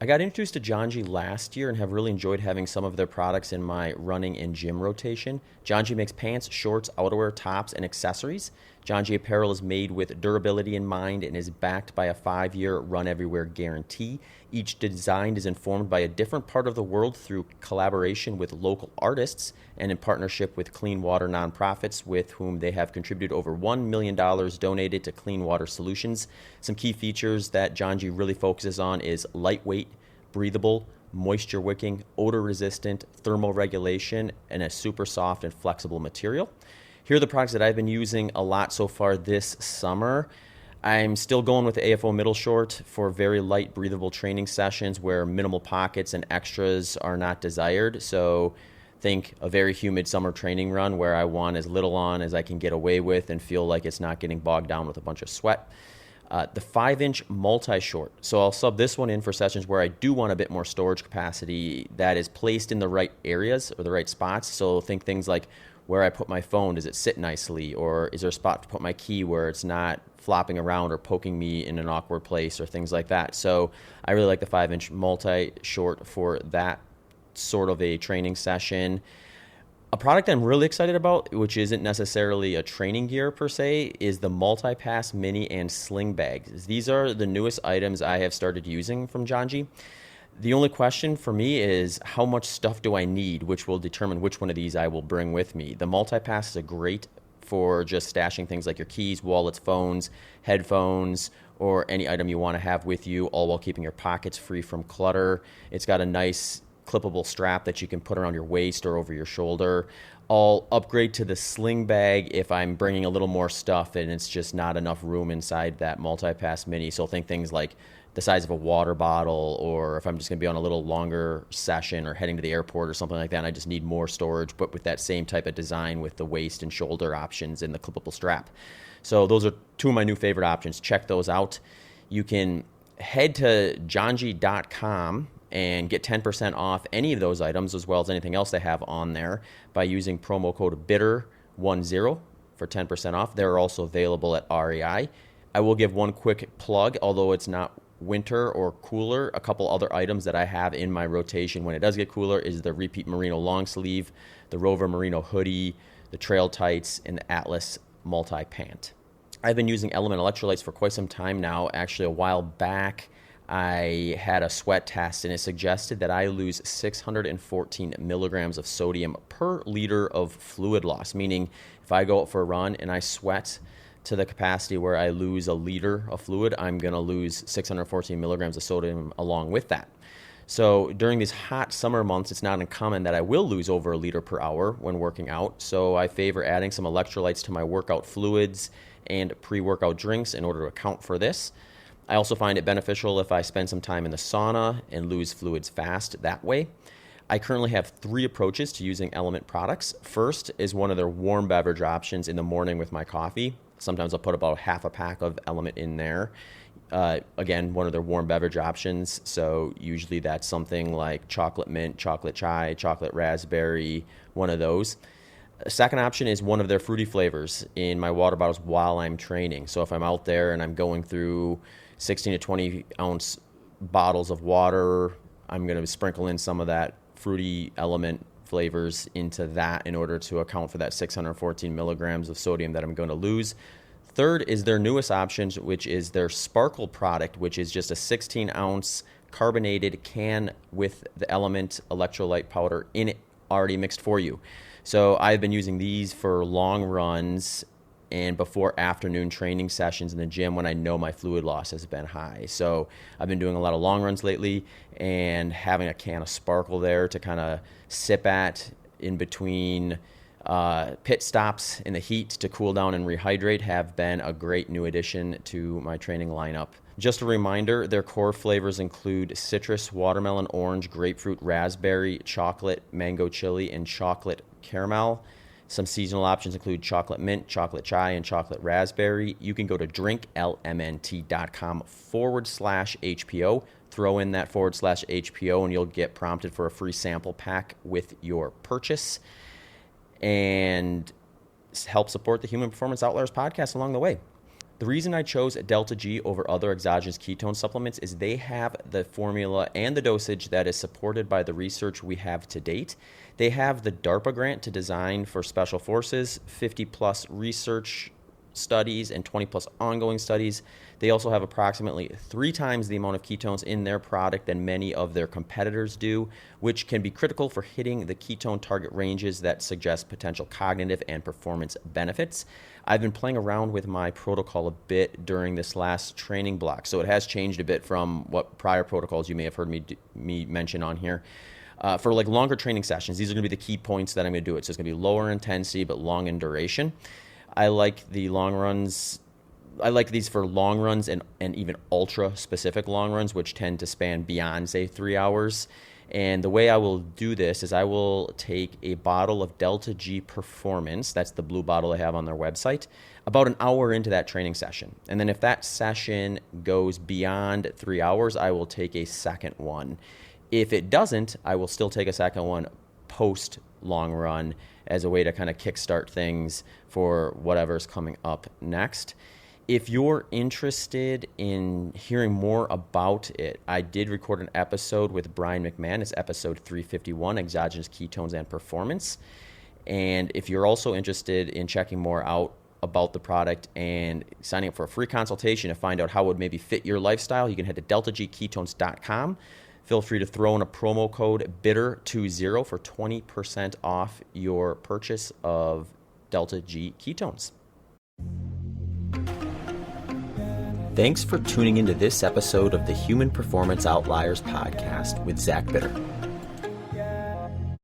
Speaker 1: I got introduced to Janji last year and have really enjoyed having some of their products in my running and gym rotation. Janji makes pants, shorts, outerwear, tops, and accessories. Janji apparel is made with durability in mind and is backed by a 5-year run everywhere guarantee. Each design is informed by a different part of the world through collaboration with local artists and in partnership with clean water nonprofits with whom they have contributed over $1 million donated to clean water solutions. Some key features that Janji really focuses on is lightweight, breathable, moisture wicking, odor resistant, thermal regulation, and a super soft and flexible material. Here are the products that I've been using a lot so far this summer. I'm still going with the AFO middle short for very light breathable training sessions where minimal pockets and extras are not desired. So think a very humid summer training run where I want as little on as I can get away with and feel like it's not getting bogged down with a bunch of sweat. The 5-inch multi-short. So I'll sub this one in for sessions where I do want a bit more storage capacity that is placed in the right areas or the right spots. So think things like where I put my phone, does it sit nicely? Or is there a spot to put my key where it's not flopping around or poking me in an awkward place or things like that? So I really like the 5-inch multi-short for that sort of a training session. A product I'm really excited about, which isn't necessarily a training gear per se, is the Multipass Mini and Sling bags. These are the newest items I have started using from Janji. The only question for me is how much stuff do I need, which will determine which one of these I will bring with me. The Multipass is a great for just stashing things like your keys, wallets, phones, headphones, or any item you want to have with you, all while keeping your pockets free from clutter. It's got a nice clippable strap that you can put around your waist or over your shoulder. I'll upgrade to the sling bag if I'm bringing a little more stuff and it's just not enough room inside that Multipass Mini. So think things like the size of a water bottle, or if I'm just going to be on a little longer session or heading to the airport or something like that, and I just need more storage, but with that same type of design with the waist and shoulder options and the clippable strap. So those are two of my new favorite options. Check those out. You can head to janji.com and get 10% off any of those items as well as anything else they have on there by using promo code BITTER10 for 10% off. They're also available at REI. I will give one quick plug, although it's not winter or cooler. A couple other items that I have in my rotation when it does get cooler is the Repeat Merino long sleeve, the Rover Merino hoodie, the Trail Tights, and the Atlas multi-pant. I've been using Element electrolytes for quite some time now. Actually, a while back, I had a sweat test and it suggested that I lose 614 milligrams of sodium per liter of fluid loss, meaning if I go out for a run and I sweat to the capacity where I lose a liter of fluid, I'm going to lose 614 milligrams of sodium along with that. So during these hot summer months, it's not uncommon that I will lose over a liter per hour when working out. So I favor adding some electrolytes to my workout fluids and pre-workout drinks in order to account for this. I also find it beneficial if I spend some time in the sauna and lose fluids fast that way. I currently have 3 approaches to using Element products. First is one of their warm beverage options in the morning with my coffee. Sometimes I'll put about half a pack of Element in there. Again, one of their warm beverage options. So usually that's something like chocolate mint, chocolate chai, chocolate raspberry, one of those. A second option is one of their fruity flavors in my water bottles while I'm training. So if I'm out there and I'm going through 16 to 20 ounce bottles of water, I'm going to sprinkle in some of that fruity Element flavors into that in order to account for that 614 milligrams of sodium that I'm going to lose. Third is their newest options, which is their Sparkle product, which is just a 16 ounce carbonated can with the Element electrolyte powder in it already mixed for you. So I've been using these for long runs and before afternoon training sessions in the gym when I know my fluid loss has been high. So I've been doing a lot of long runs lately, and having a can of Sparkle there to kind of sip at in between pit stops in the heat to cool down and rehydrate have been a great new addition to my training lineup. Just a reminder, their core flavors include citrus, watermelon, orange, grapefruit, raspberry, chocolate, mango chili, and chocolate caramel. Some seasonal options include chocolate mint, chocolate chai, and chocolate raspberry. You can go to drinklmnt.com/HPO. Throw in that /HPO and you'll get prompted for a free sample pack with your purchase and help support the Human Performance Outliers podcast along the way. The reason I chose Delta G over other exogenous ketone supplements is they have the formula and the dosage that is supported by the research we have to date. They have the DARPA grant to design for special forces, 50 plus research studies and 20 plus ongoing studies. They also have approximately 3 times the amount of ketones in their product than many of their competitors do, which can be critical for hitting the ketone target ranges that suggest potential cognitive and performance benefits. I've been playing around with my protocol a bit during this last training block, so it has changed a bit from what prior protocols you may have heard me mention on here. For like longer training sessions, these are going to be the key points that I'm going to do it. So it's going to be lower intensity but long in duration. I like the long runs. I like these for long runs and even ultra specific long runs, which tend to span beyond, say, 3 hours. And the way I will do this is I will take a bottle of Delta G Performance, that's the blue bottle they have on their website, about an hour into that training session. And then if that session goes beyond 3 hours, I will take a second one. If it doesn't, I will still take a second one post long run as a way to kind of kickstart things for whatever's coming up next. If you're interested in hearing more about it, I did record an episode with Brian McMahon. It's episode 351, Exogenous Ketones and Performance. And if you're also interested in checking more out about the product and signing up for a free consultation to find out how it would maybe fit your lifestyle, you can head to deltagketones.com. Feel free to throw in a promo code BITTER20 for 20% off your purchase of Delta G Ketones. Thanks for tuning into this episode of the Human Performance Outliers podcast with Zach Bitter.